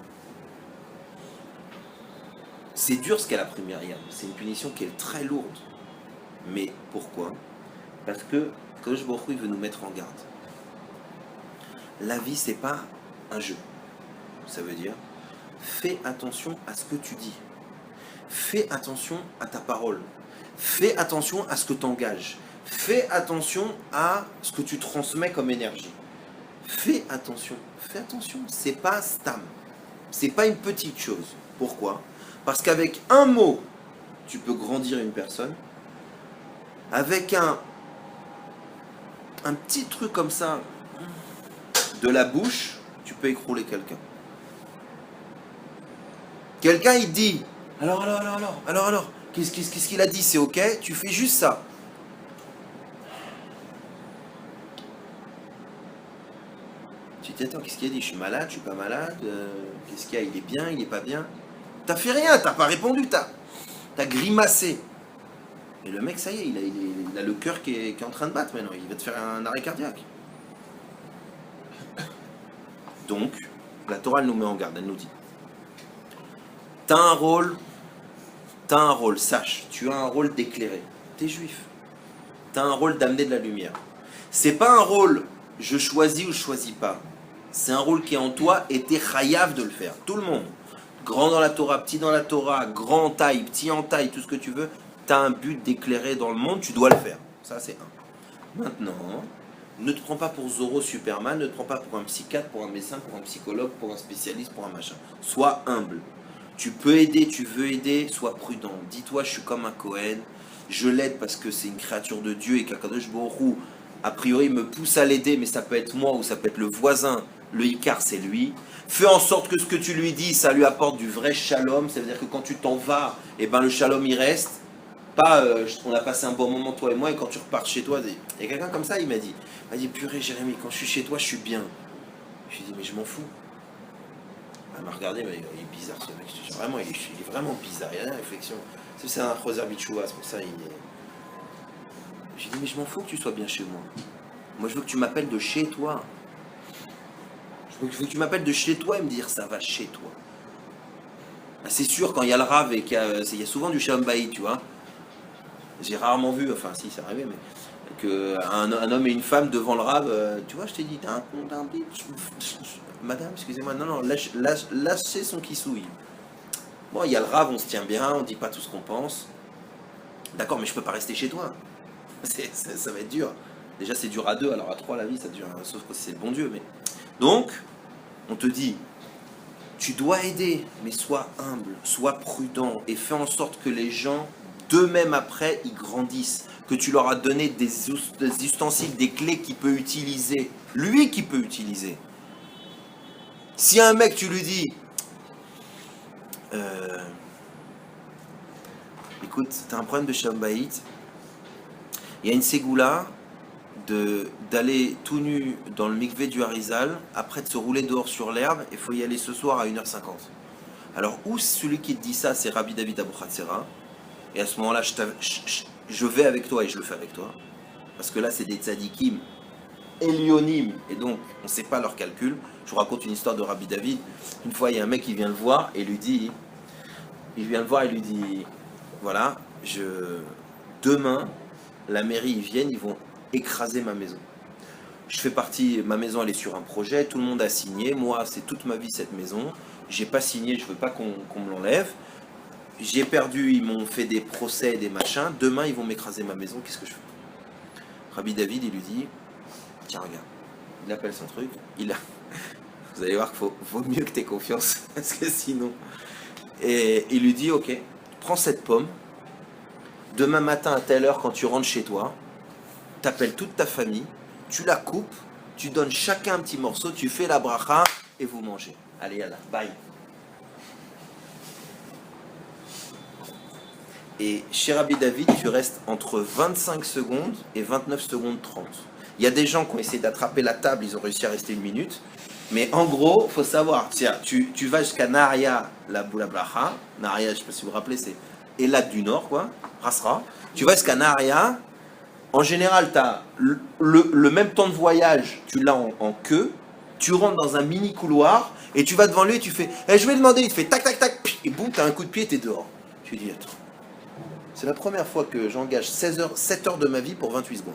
S1: C'est dur ce qu'elle a pris Myriam, c'est une punition qui est très lourde. Mais pourquoi? Parce que Kadosh Baruch Hu, il veut nous mettre en garde. La vie, c'est pas un jeu. Ça veut dire, fais attention à ce que tu dis. Fais attention à ta parole. Fais attention à ce que tu engages. Fais attention à ce que tu transmets comme énergie. Fais attention. C'est pas stam. C'est pas une petite chose. Pourquoi? Parce qu'avec un mot, tu peux grandir une personne. Avec un petit truc comme ça, de la bouche, tu peux écrouler quelqu'un. Quelqu'un, il dit, alors, qu'est-ce qu'il a dit? C'est ok? Tu fais juste ça. Tu te dis, attends, qu'est-ce qu'il a dit? Je suis malade, je suis pas malade, qu'est-ce qu'il y a? Il est bien, il est pas bien? T'as fait rien, t'as pas répondu, t'as grimacé. Et le mec, ça y est, il a le cœur qui est en train de battre maintenant, il va te faire un arrêt cardiaque. Donc, la Torah, elle nous met en garde, elle nous dit, t'as un rôle, sache, tu as un rôle d'éclairer. T'es juif. T'as un rôle d'amener de la lumière. C'est pas un rôle, je choisis ou je choisis pas. C'est un rôle qui est en toi et t'es chayav de le faire. Tout le monde. Grand dans la Torah, petit dans la Torah, grand en taille, petit en taille, tout ce que tu veux. T'as un but d'éclairer dans le monde, tu dois le faire. Ça, c'est un. Maintenant, ne te prends pas pour Zorro Superman, ne te prends pas pour un psychiatre, pour un médecin, pour un psychologue, pour un spécialiste, pour un machin. Sois humble. Tu peux aider, tu veux aider, sois prudent. Dis-toi, je suis comme un Cohen, je l'aide parce que c'est une créature de Dieu et qu'Akadosh Baruch Hu, a priori, me pousse à l'aider, mais ça peut être moi ou ça peut être le voisin. Le Icar, c'est lui. Fais en sorte que ce que tu lui dis, ça lui apporte du vrai shalom. Ça veut dire que quand tu t'en vas, eh ben, le shalom, il reste. Pas, on a passé un bon moment, toi et moi, et quand tu repars chez toi, il y a quelqu'un comme ça, il m'a dit, purée, Jérémy, quand je suis chez toi, je suis bien. Je lui ai dit, mais je m'en fous. Elle m'a regardé, mais il est bizarre ce mec. Je te dis, vraiment, il est vraiment bizarre. Il y a une réflexion. C'est un Choser Bichouva, c'est pour ça il est. J'ai dit, mais je m'en fous que tu sois bien chez moi. Moi, je veux que tu m'appelles de chez toi. Je veux que tu m'appelles de chez toi et me dire, ça va chez toi. Ben, c'est sûr, quand il y a le Rav et qu'il y a souvent du Shalom Bayit, tu vois. J'ai rarement vu, enfin, si, c'est arrivé, mais. qu'un homme et une femme devant le Rav, tu vois, je t'ai dit, t'as un bitch. Madame, excusez-moi, non, lâchez son kissouille. Bon, il y a le Rav, on se tient bien, on dit pas tout ce qu'on pense. D'accord, mais je peux pas rester chez toi. Ça va être dur. Déjà, c'est dur à deux, alors à trois, la vie, ça dure, sauf que c'est le bon Dieu. Mais... Donc, on te dit, tu dois aider, mais sois humble, sois prudent, et fais en sorte que les gens, d'eux-mêmes après, ils grandissent. Que tu leur as donné des ustensiles, des clés qu'il peut utiliser. Lui qui peut utiliser. Si un mec, tu lui dis, écoute, t'as un problème de Shalom Bayit, il y a une ségoula d'aller tout nu dans le mikvé du Harizal, après de se rouler dehors sur l'herbe, il faut y aller ce soir à 1h50. Alors, où celui qui te dit ça, c'est Rabbi David Abouchatzera, et à ce moment-là, je vais avec toi et je le fais avec toi, parce que là, c'est des tzadikim Elionim, et donc on ne sait pas leur calcul. Je vous raconte une histoire de Rabbi David. Une fois, il y a un mec qui vient le voir et lui dit, voilà, demain, la mairie, ils viennent, ils vont écraser ma maison. Ma maison, elle est sur un projet, tout le monde a signé, moi, c'est toute ma vie cette maison, j'ai pas signé, je veux pas qu'on me l'enlève, j'ai perdu, ils m'ont fait des procès, des machins, demain, ils vont m'écraser ma maison, qu'est-ce que je fais? Rabbi David, il lui dit, tiens, regarde, il appelle son truc, vous allez voir qu'il vaut mieux que tu aies confiance, parce que sinon... Et il lui dit, ok, prends cette pomme, demain matin à telle heure, quand tu rentres chez toi, t'appelles toute ta famille, tu la coupes, tu donnes chacun un petit morceau, tu fais la bracha et vous mangez. Allez, yallah, bye. Et chez Rabbi David, tu restes entre 25 secondes et 29 secondes 30. Il y a des gens qui ont essayé d'attraper la table, ils ont réussi à rester 1 minute. Mais en gros, il faut savoir, tu vas jusqu'à Naria, la Boula Bracha. Naria, je ne sais pas si vous vous rappelez, c'est Elat du Nord, quoi, Rasra. Tu vas jusqu'à Naria. En général, tu as le même temps de voyage, tu l'as en queue. Tu rentres dans un mini couloir et tu vas devant lui et tu fais je vais demander, il te fait tac, tac, tac, et boum, tu as un coup de pied et tu es dehors. Tu dis attends. C'est la première fois que j'engage 7 heures de ma vie pour 28 secondes.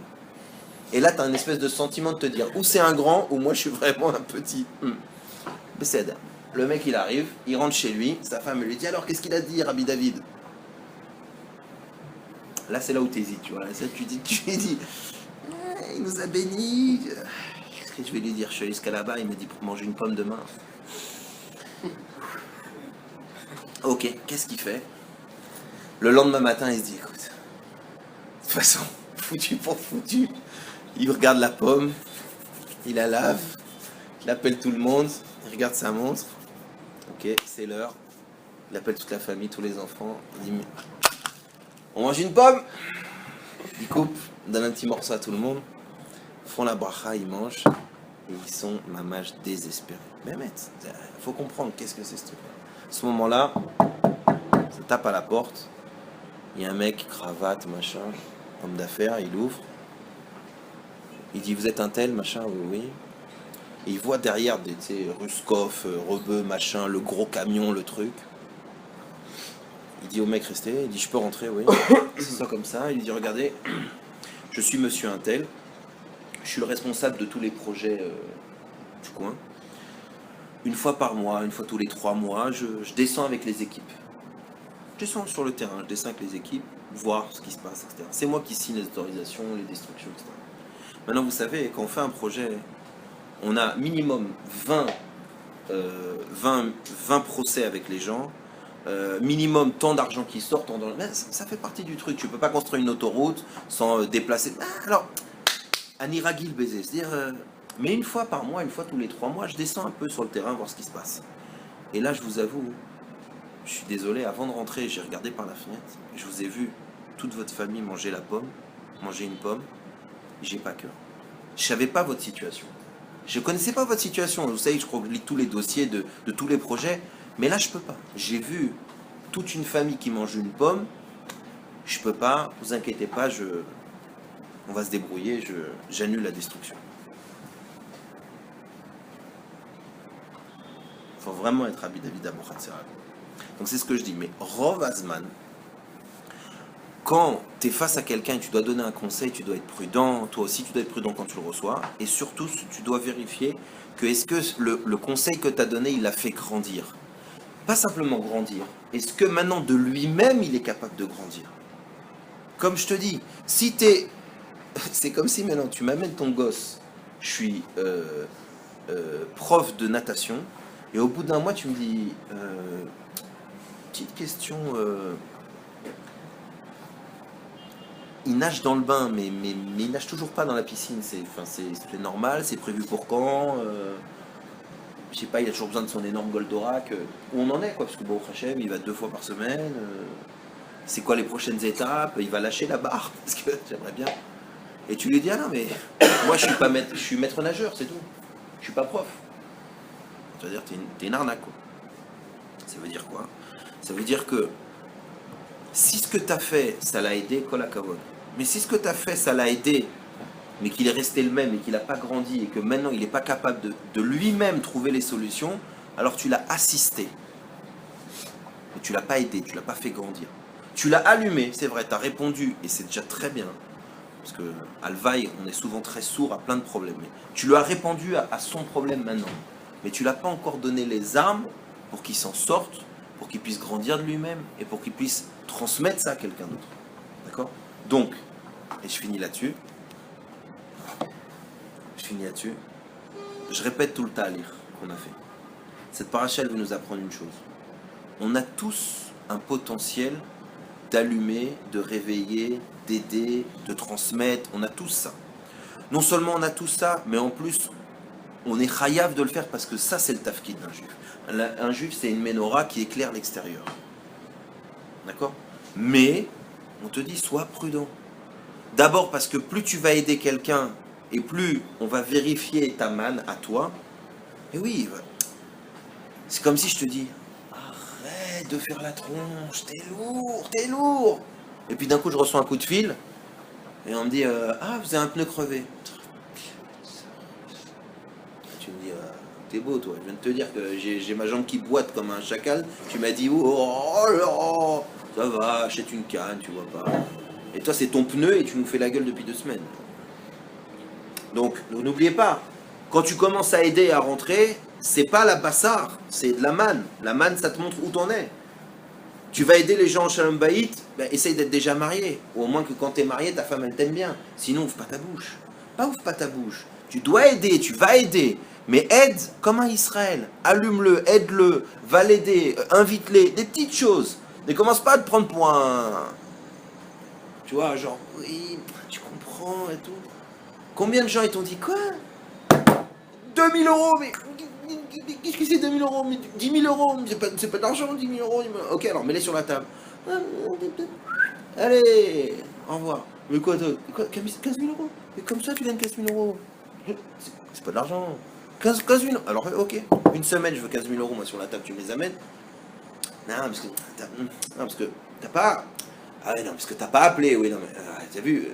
S1: Et là, tu as un espèce de sentiment de te dire, ou c'est un grand, ou moi je suis vraiment un petit. Bécède. Le mec, il arrive, il rentre chez lui, sa femme lui dit, alors qu'est-ce qu'il a dit, Rabbi David? Là, c'est là où tu hésites, tu vois. Là, tu lui dis, il nous a bénis. Qu'est-ce que je vais lui dire? Je suis allé jusqu'à là-bas, il m'a dit pour manger une pomme demain. Ok, qu'est-ce qu'il fait? Le lendemain matin, il se dit, écoute, de toute façon, foutu pour foutu. Il regarde la pomme, il la lave, il appelle tout le monde, il regarde sa montre. Ok, c'est l'heure. Il appelle toute la famille, tous les enfants. Il dit, on mange une pomme. Il coupe, donne un petit morceau à tout le monde. Ils font la bracha, ils mangent. Et ils sont mamache désespérés. Mais il faut comprendre qu'est-ce que c'est ce truc-là. À ce moment-là, ça tape à la porte. Il y a un mec, cravate, machin, homme d'affaires, il ouvre. Il dit, vous êtes un tel, machin, oui, oui. Et il voit derrière des Ruskov, Rebeu, machin, le gros camion, le truc. Il dit au mec, restez. Il dit, je peux rentrer, oui. C'est ça comme ça. Il dit, regardez, je suis monsieur un tel. Je suis le responsable de tous les projets du coin. Une fois par mois, une fois tous les 3 mois, je descends avec les équipes. Je descends sur le terrain, je descends avec les équipes, voir ce qui se passe, etc. C'est moi qui signe les autorisations, les destructions, etc. Maintenant, vous savez, quand on fait un projet, on a minimum 20 procès avec les gens, minimum tant d'argent qui sort, ça fait partie du truc. Tu ne peux pas construire une autoroute sans déplacer. Alors, Aniragil baiser, c'est-à-dire, mais une fois par mois, une fois tous les 3 mois, je descends un peu sur le terrain, voir ce qui se passe. Et là, je vous avoue, je suis désolé, avant de rentrer, j'ai regardé par la fenêtre, et je vous ai vu toute votre famille manger une pomme, j'ai pas cœur. Je savais pas votre situation. Je connaissais pas votre situation. Vous savez, je crois que je lis tous les dossiers de tous les projets, mais là, je peux pas. J'ai vu toute une famille qui mange une pomme, je peux pas, vous inquiétez pas, on va se débrouiller, j'annule la destruction. Il faut vraiment être Rabbi David Abu Hatzera. Donc c'est ce que je dis, mais Rov Azman, quand tu es face à quelqu'un et tu dois donner un conseil, tu dois être prudent, toi aussi tu dois être prudent quand tu le reçois, et surtout tu dois vérifier que est-ce que le conseil que tu as donné, il l'a fait grandir. Pas simplement grandir, est-ce que maintenant de lui-même il est capable de grandir? Comme je te dis, si tu es... C'est comme si maintenant tu m'amènes ton gosse, je suis prof de natation, et au bout d'un mois tu me dis, petite question, il nage dans le bain, mais il nage toujours pas dans la piscine, c'est normal, c'est prévu pour quand, je sais pas, il a toujours besoin de son énorme Goldorak, où on en est quoi, parce que bon, Hachem, il va 2 fois par semaine, c'est quoi les prochaines étapes, il va lâcher la barre, parce que j'aimerais bien. Et tu lui dis, ah non, mais moi je suis maître nageur, c'est tout. Je suis pas prof. Ça veut dire que t'es une arnaque, quoi. Ça veut dire quoi? Ça veut dire que si ce que t'as fait, ça l'a aidé, kol hakavod. Mais si ce que t'as fait, ça l'a aidé, mais qu'il est resté le même et qu'il n'a pas grandi et que maintenant il n'est pas capable de lui-même trouver les solutions, alors tu l'as assisté. Mais tu l'as pas aidé, tu l'as pas fait grandir. Tu l'as allumé, c'est vrai, tu as répondu, et c'est déjà très bien. Parce que Alvaï, on est souvent très sourd à plein de problèmes. Mais tu lui as répondu à son problème maintenant. Mais tu ne l'as pas encore donné les armes pour qu'il s'en sorte, pour qu'il puisse grandir de lui-même et pour qu'il puisse transmettre ça à quelqu'un d'autre. D'accord? Donc, et je finis là-dessus. Je répète tout le talir qu'on a fait. Cette paracha, elle veut nous apprendre une chose. On a tous un potentiel d'allumer, de réveiller, d'aider, de transmettre. On a tous ça. Non seulement on a tout ça, mais en plus, on est chayav de le faire parce que ça, c'est le tafkid d'un juif. Un juif, c'est une menorah qui éclaire l'extérieur. D'accord? Mais, on te dit, sois prudent. D'abord parce que plus tu vas aider quelqu'un et plus on va vérifier ta manne à toi. Et oui, c'est comme si je te dis, arrête de faire la tronche, t'es lourd, t'es lourd. Et puis d'un coup, je reçois un coup de fil et on me dit, ah, vous avez un pneu crevé. Tu me dis, t'es beau toi, je viens de te dire que j'ai ma jambe qui boite comme un chacal. Tu m'as dit, oh là, ça va, achète une canne, tu vois pas. Et toi, c'est ton pneu et tu nous fais la gueule depuis 2 semaines. Donc, n'oubliez pas, quand tu commences à aider à rentrer, c'est pas la bassar, c'est de la manne. La manne, ça te montre où t'en es. Tu vas aider les gens en Shalom Bayit, ben, essaye d'être déjà marié. Ou au moins que quand t'es marié, ta femme, elle t'aime bien. Sinon, ouvre pas ta bouche. Ouvre pas ta bouche. Tu dois aider, tu vas aider. Mais aide comme un Israël. Allume-le, aide-le, va l'aider, invite-les. Des petites choses. Ne commence pas à te prendre pour un... Tu vois, genre, oui, tu comprends et tout. Combien de gens ils t'ont dit quoi 2000 euros, mais qu'est-ce que c'est 2000 euros? Mais 10 000 euros, c'est pas d'argent, 10 000 euros. Ok, alors mets-les sur la table. Allez, au revoir. Mais quoi, 15 000 euros? Et comme ça, tu gagnes 15 000 euros. C'est pas de l'argent. 15 000. Alors, ok, une semaine, je veux 15 000 euros, moi, sur la table, tu me les amènes. Non, parce que t'as pas. Ah ouais, non, parce que t'as pas appelé, oui, non, mais t'as vu.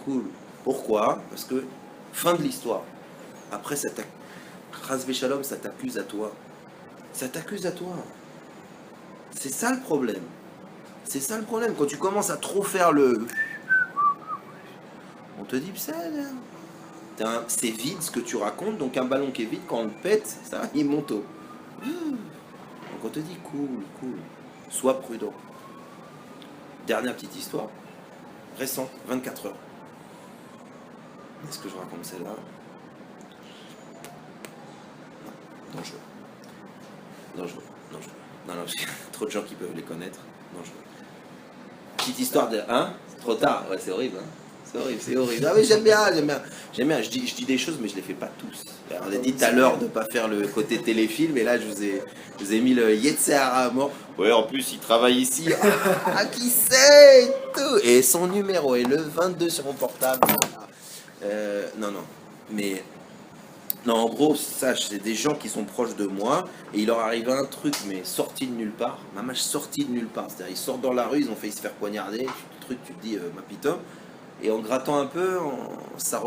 S1: Cool. Pourquoi? Parce que, fin de l'histoire. Après, ça t'accuse à toi. Ça t'accuse à toi. C'est ça le problème. C'est ça le problème. Quand tu commences à trop faire le... On te dit, c'est vide ce que tu racontes, donc un ballon qui est vide, quand on le pète, ça, il monte haut. Donc on te dit, cool. Sois prudent. Dernière petite histoire. Récente, 24 heures. Est-ce que je raconte celle-là? Non, dangereux. Non, trop de gens qui peuvent les connaître. Dangereux. Petite histoire de... Hein? C'est trop tard. Ouais, c'est horrible, hein? C'est horrible. Ah oui, j'aime bien. Je dis des choses, mais je les fais pas tous. On a dit tout à l'heure de ne pas faire le côté téléfilm, et là, je vous ai mis le Yetzirah à mort. Ouais, en plus, il travaille ici. Ah, qui sait tout. Et son numéro est le 22 sur mon portable. Non. Mais... Non, en gros, sache, c'est des gens qui sont proches de moi, et il leur arrive un truc, mais sorti de nulle part. Mamache sorti de nulle part. C'est-à-dire, ils sortent dans la rue, ils ont failli se faire poignarder. Le truc, tu te dis, ma pito. Et en grattant un peu, ça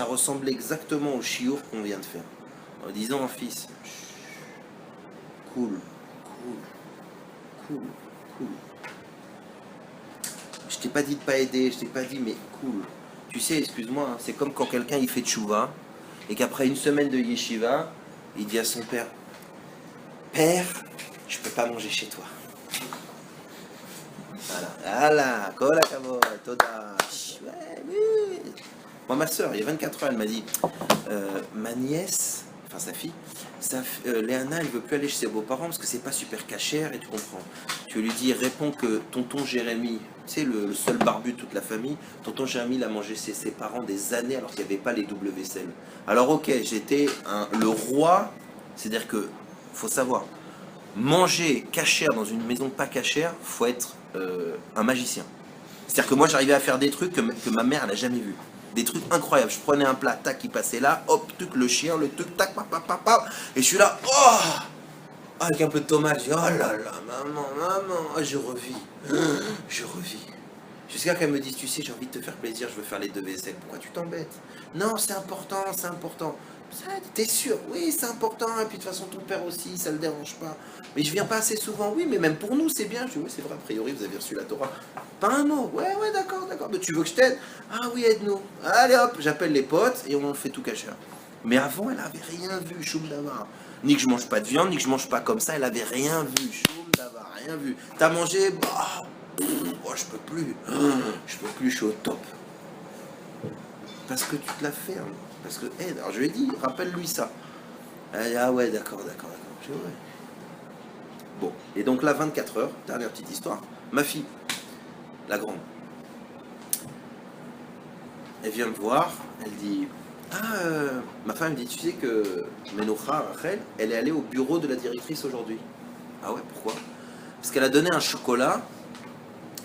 S1: ressemble exactement au chiour qu'on vient de faire. En disant, fils, cool. Je t'ai pas dit de pas aider, je t'ai pas dit, mais cool. Tu sais, excuse-moi, c'est comme quand quelqu'un il fait tchouva, et qu'après une semaine de yeshiva, il dit à son père, Père, je peux pas manger chez toi. Voilà, kol hakavod, toda. Ouais. Moi, ma soeur, il y a 24 heures, elle m'a dit, ma nièce, enfin sa fille, Léana, elle veut plus aller chez ses beaux-parents parce que c'est pas super cachère, et tu comprends. Tu lui dis, réponds que tonton Jérémy, tu sais, le seul barbu de toute la famille, tonton Jérémy l'a mangé chez ses parents des années alors qu'il n'y avait pas les doubles vaisselles. Alors ok, j'étais le roi, c'est-à-dire que, faut savoir, manger cachère dans une maison pas cachère, faut être un magicien. C'est-à-dire que moi j'arrivais à faire des trucs que ma mère n'a jamais vu. Des trucs incroyables. Je prenais un plat, tac, qui passait là, hop, tuc, le chien, le truc, tac, pap, et je suis là, oh, avec un peu de tomate, je dis, oh là là, maman, oh, je revis. Jusqu'à qu'elle me dise, tu sais, j'ai envie de te faire plaisir, je veux faire les 2 vaisselles. Pourquoi tu t'embêtes? Non, c'est important. T'es sûr? Oui, c'est important, et puis de toute façon, ton père aussi, ça le dérange pas. Mais je viens pas assez souvent, oui, mais même pour nous, c'est bien. Je dis, oui, c'est vrai, a priori, vous avez reçu la Torah. Pas un mot. Ouais, d'accord. Mais tu veux que je t'aide? Ah oui, aide-nous. Allez hop, j'appelle les potes, et on fait tout cacher. Mais avant, elle avait rien vu, choum d'avar. Ni que je mange pas de viande, ni que je mange pas comme ça, elle avait rien vu, choum d'avar, rien vu. T'as mangé? Bah, je peux plus, je suis au top. Parce que tu te la fermes. Parce que, alors je lui ai dit, rappelle-lui ça. Elle dit, ah ouais, d'accord. Je dis, ouais. Bon, et donc là, 24 heures, dernière petite histoire. Ma fille, la grande, elle vient me voir, elle dit ma femme me dit, tu sais que Menoucha, Rachel, elle est allée au bureau de la directrice aujourd'hui. Ah ouais, pourquoi? Parce qu'elle a donné un chocolat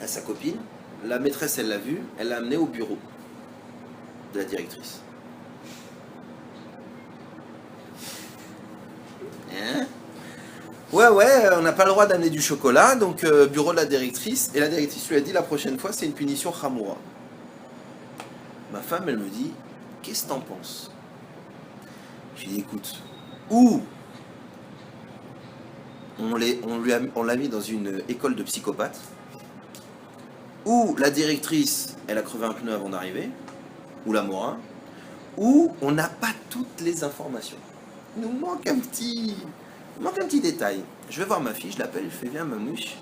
S1: à sa copine, la maîtresse, elle l'a vu, elle l'a amené au bureau de la directrice. Hein? Ouais, on n'a pas le droit d'amener du chocolat, donc bureau de la directrice, et la directrice lui a dit la prochaine fois, c'est une punition Khamoura. Ma femme, elle me dit, qu'est-ce que t'en penses? Je lui dis, écoute, ou on l'a mis dans une école de psychopathes, ou la directrice, elle a crevé un pneu avant d'arriver, ou la Mora, ou on n'a pas toutes les informations. Il nous manque un petit détail. Je vais voir ma fille, je l'appelle, je fais viens mamouche.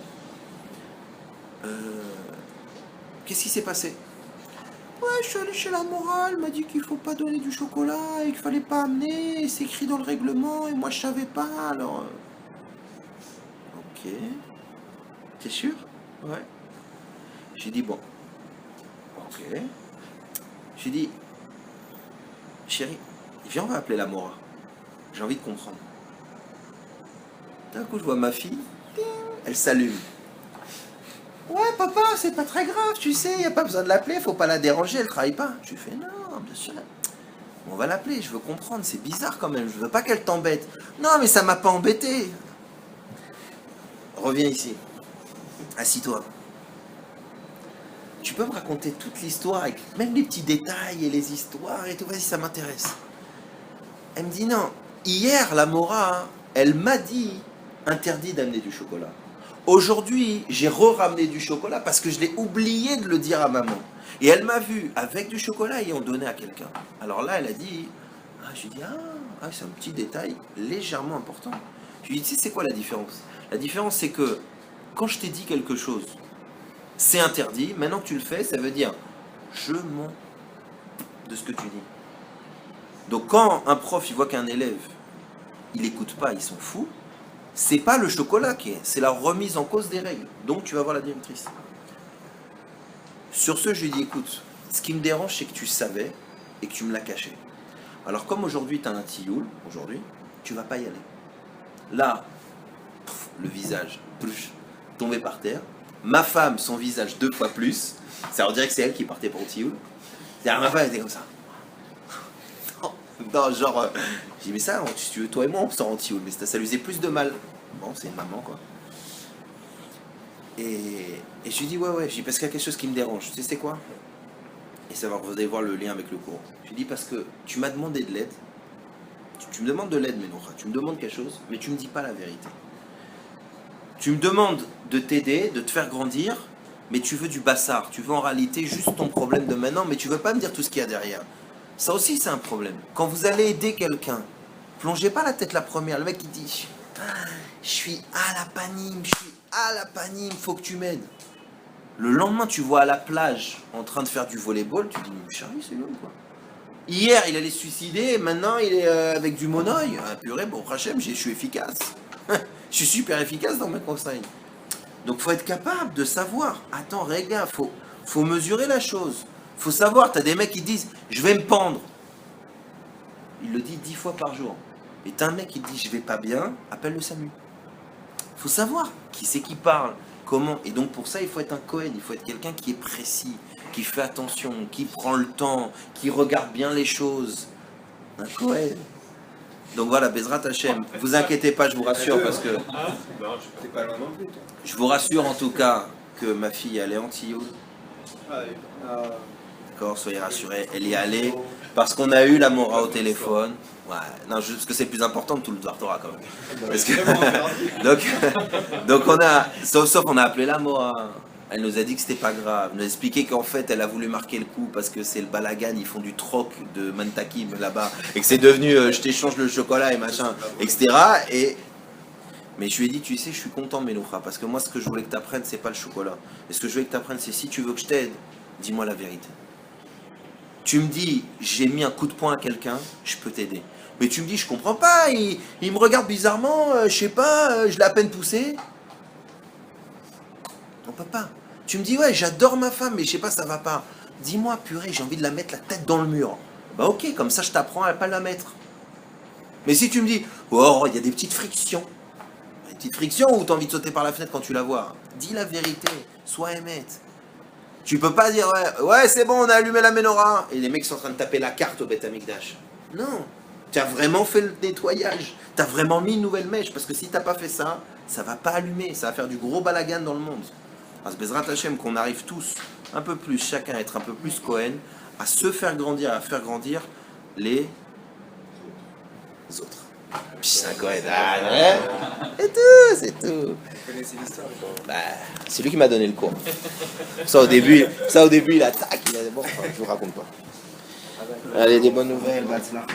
S1: Qu'est-ce qui s'est passé? Ouais, je suis allé chez la morale, elle m'a dit qu'il faut pas donner du chocolat et qu'il fallait pas amener, c'est écrit dans le règlement et moi je savais pas, alors... Ok. T'es sûr? Ouais. J'ai dit bon. Ok. J'ai dit, chérie, viens on va appeler la Mora. J'ai envie de comprendre. D'un coup je vois ma fille, elle s'allume. Ouais papa, c'est pas très grave, tu sais, y a pas besoin de l'appeler, faut pas la déranger, elle travaille pas. Je lui fais non, bien sûr. On va l'appeler, je veux comprendre, c'est bizarre quand même, je veux pas qu'elle t'embête. Non mais ça m'a pas embêté. Reviens ici. Assis-toi. Tu peux me raconter toute l'histoire, avec même les petits détails et les histoires et tout, vas-y, ça m'intéresse. Elle me dit non, hier la Mora, elle m'a dit interdit d'amener du chocolat. Aujourd'hui, j'ai ramené du chocolat parce que je l'ai oublié de le dire à maman. Et elle m'a vu avec du chocolat et en donné à quelqu'un. Alors là, elle a dit, je lui ai dit, c'est un petit détail légèrement important. Je lui ai dit, tu sais, c'est quoi la différence? La différence, c'est que quand je t'ai dit quelque chose, c'est interdit. Maintenant que tu le fais, ça veut dire, je m'en de ce que tu dis. Donc quand un prof, il voit qu'un élève, il n'écoute pas, il s'en fout, c'est pas le chocolat qui est, c'est la remise en cause des règles. Donc tu vas voir la directrice. Sur ce, je lui dis, écoute, ce qui me dérange, c'est que tu savais et que tu me l'as caché. Alors comme aujourd'hui, tu as un tioul, aujourd'hui, tu vas pas y aller. Là, le visage, tombé par terre. Ma femme, son visage 2 fois plus. Ça veut dire que c'est elle qui partait pour le tioul. Ma femme, elle était comme ça. Non, genre, j'ai dit, mais ça, si tu veux, toi et moi, on sort en tioul, mais ça lui faisait plus de mal. Bon, c'est une maman, quoi. Et je lui dis, ouais, je dis, parce qu'il y a quelque chose qui me dérange. Tu sais, c'est quoi? Et ça va, vous allez voir le lien avec le cours. Je lui dis, parce que tu m'as demandé de l'aide. Tu me demandes de l'aide, Menoucha. Tu me demandes quelque chose, mais tu me dis pas la vérité. Tu me demandes de t'aider, de te faire grandir, mais tu veux du bassard. Tu veux en réalité juste ton problème de maintenant, mais tu veux pas me dire tout ce qu'il y a derrière. Ça aussi, c'est un problème. Quand vous allez aider quelqu'un, plongez pas la tête la première. Le mec, il dit, je suis à la panime, faut que tu m'aides. Le lendemain, tu vois à la plage, en train de faire du volleyball, tu dis, mais chérie, c'est l'homme, quoi. Hier, il allait se suicider, maintenant, il est avec du monoeil. Ah, purée, bon, Hachem, je suis efficace. Je suis super efficace dans mes conseils. Donc, faut être capable de savoir. Attends, regarde, faut mesurer la chose. Faut savoir, t'as des mecs qui disent, je vais me pendre. Il le dit 10 fois par jour. Et t'as un mec qui dit, je vais pas bien, appelle le SAMU. Faut savoir qui c'est qui parle, comment. Et donc pour ça, il faut être un Cohen, il faut être quelqu'un qui est précis, qui fait attention, qui prend le temps, qui regarde bien les choses. Un Cohen. Donc voilà, Bezrat Hashem, vous inquiétez pas, je vous rassure, parce que...
S2: T'es pas loin non plus, toi.
S1: Je vous rassure en tout cas que ma fille, elle est anti-you. D'accord, soyez rassurés, elle y est allée, parce qu'on a eu la Mora au téléphone. Ouais, non, parce que c'est plus important que tout le Torah quand même. Parce que, donc on a, sauf on a appelé la Mora. Elle nous a dit que c'était pas grave. Elle nous a expliqué qu'en fait, elle a voulu marquer le coup parce que c'est le balagan, ils font du troc de Mantakim là-bas, et que c'est devenu je t'échange le chocolat et machin, etc. Mais je lui ai dit, tu sais, je suis content, Menoucha, parce que moi, ce que je voulais que tu apprennes, c'est pas le chocolat. Et ce que je voulais que tu apprennes, c'est si tu veux que je t'aide, dis-moi la vérité. Tu me dis, j'ai mis un coup de poing à quelqu'un, je peux t'aider. Mais tu me dis, je comprends pas, il me regarde bizarrement, je sais pas, je l'ai à peine poussé. On peut pas. Tu me dis, ouais, j'adore ma femme, mais je sais pas, ça va pas. Dis-moi, purée, j'ai envie de la mettre la tête dans le mur. Bah ok, comme ça je t'apprends à pas la mettre. Mais si tu me dis, oh, il y a des petites frictions. Des petites frictions ou t'as envie de sauter par la fenêtre quand tu la vois. Dis la vérité, sois émette. Tu peux pas dire, ouais, c'est bon, on a allumé la menorah. Et les mecs sont en train de taper la carte au Beth Amikdash. Non, tu as vraiment fait le nettoyage. Tu as vraiment mis une nouvelle mèche. Parce que si t'as pas fait ça, ça va pas allumer. Ça va faire du gros balagan dans le monde. Alors, Bezrat Hashem, qu'on arrive tous un peu plus, chacun à être un peu plus Cohen, à se faire grandir, à faire grandir les autres. Putain, Cohen, c'est tout.
S3: Vous connaissez l'histoire?
S1: Bah, c'est lui qui m'a donné le cours. Ça au début, il attaque. Il a dit, bon, je vous raconte pas. Allez, des bonnes nouvelles, Batzlacha.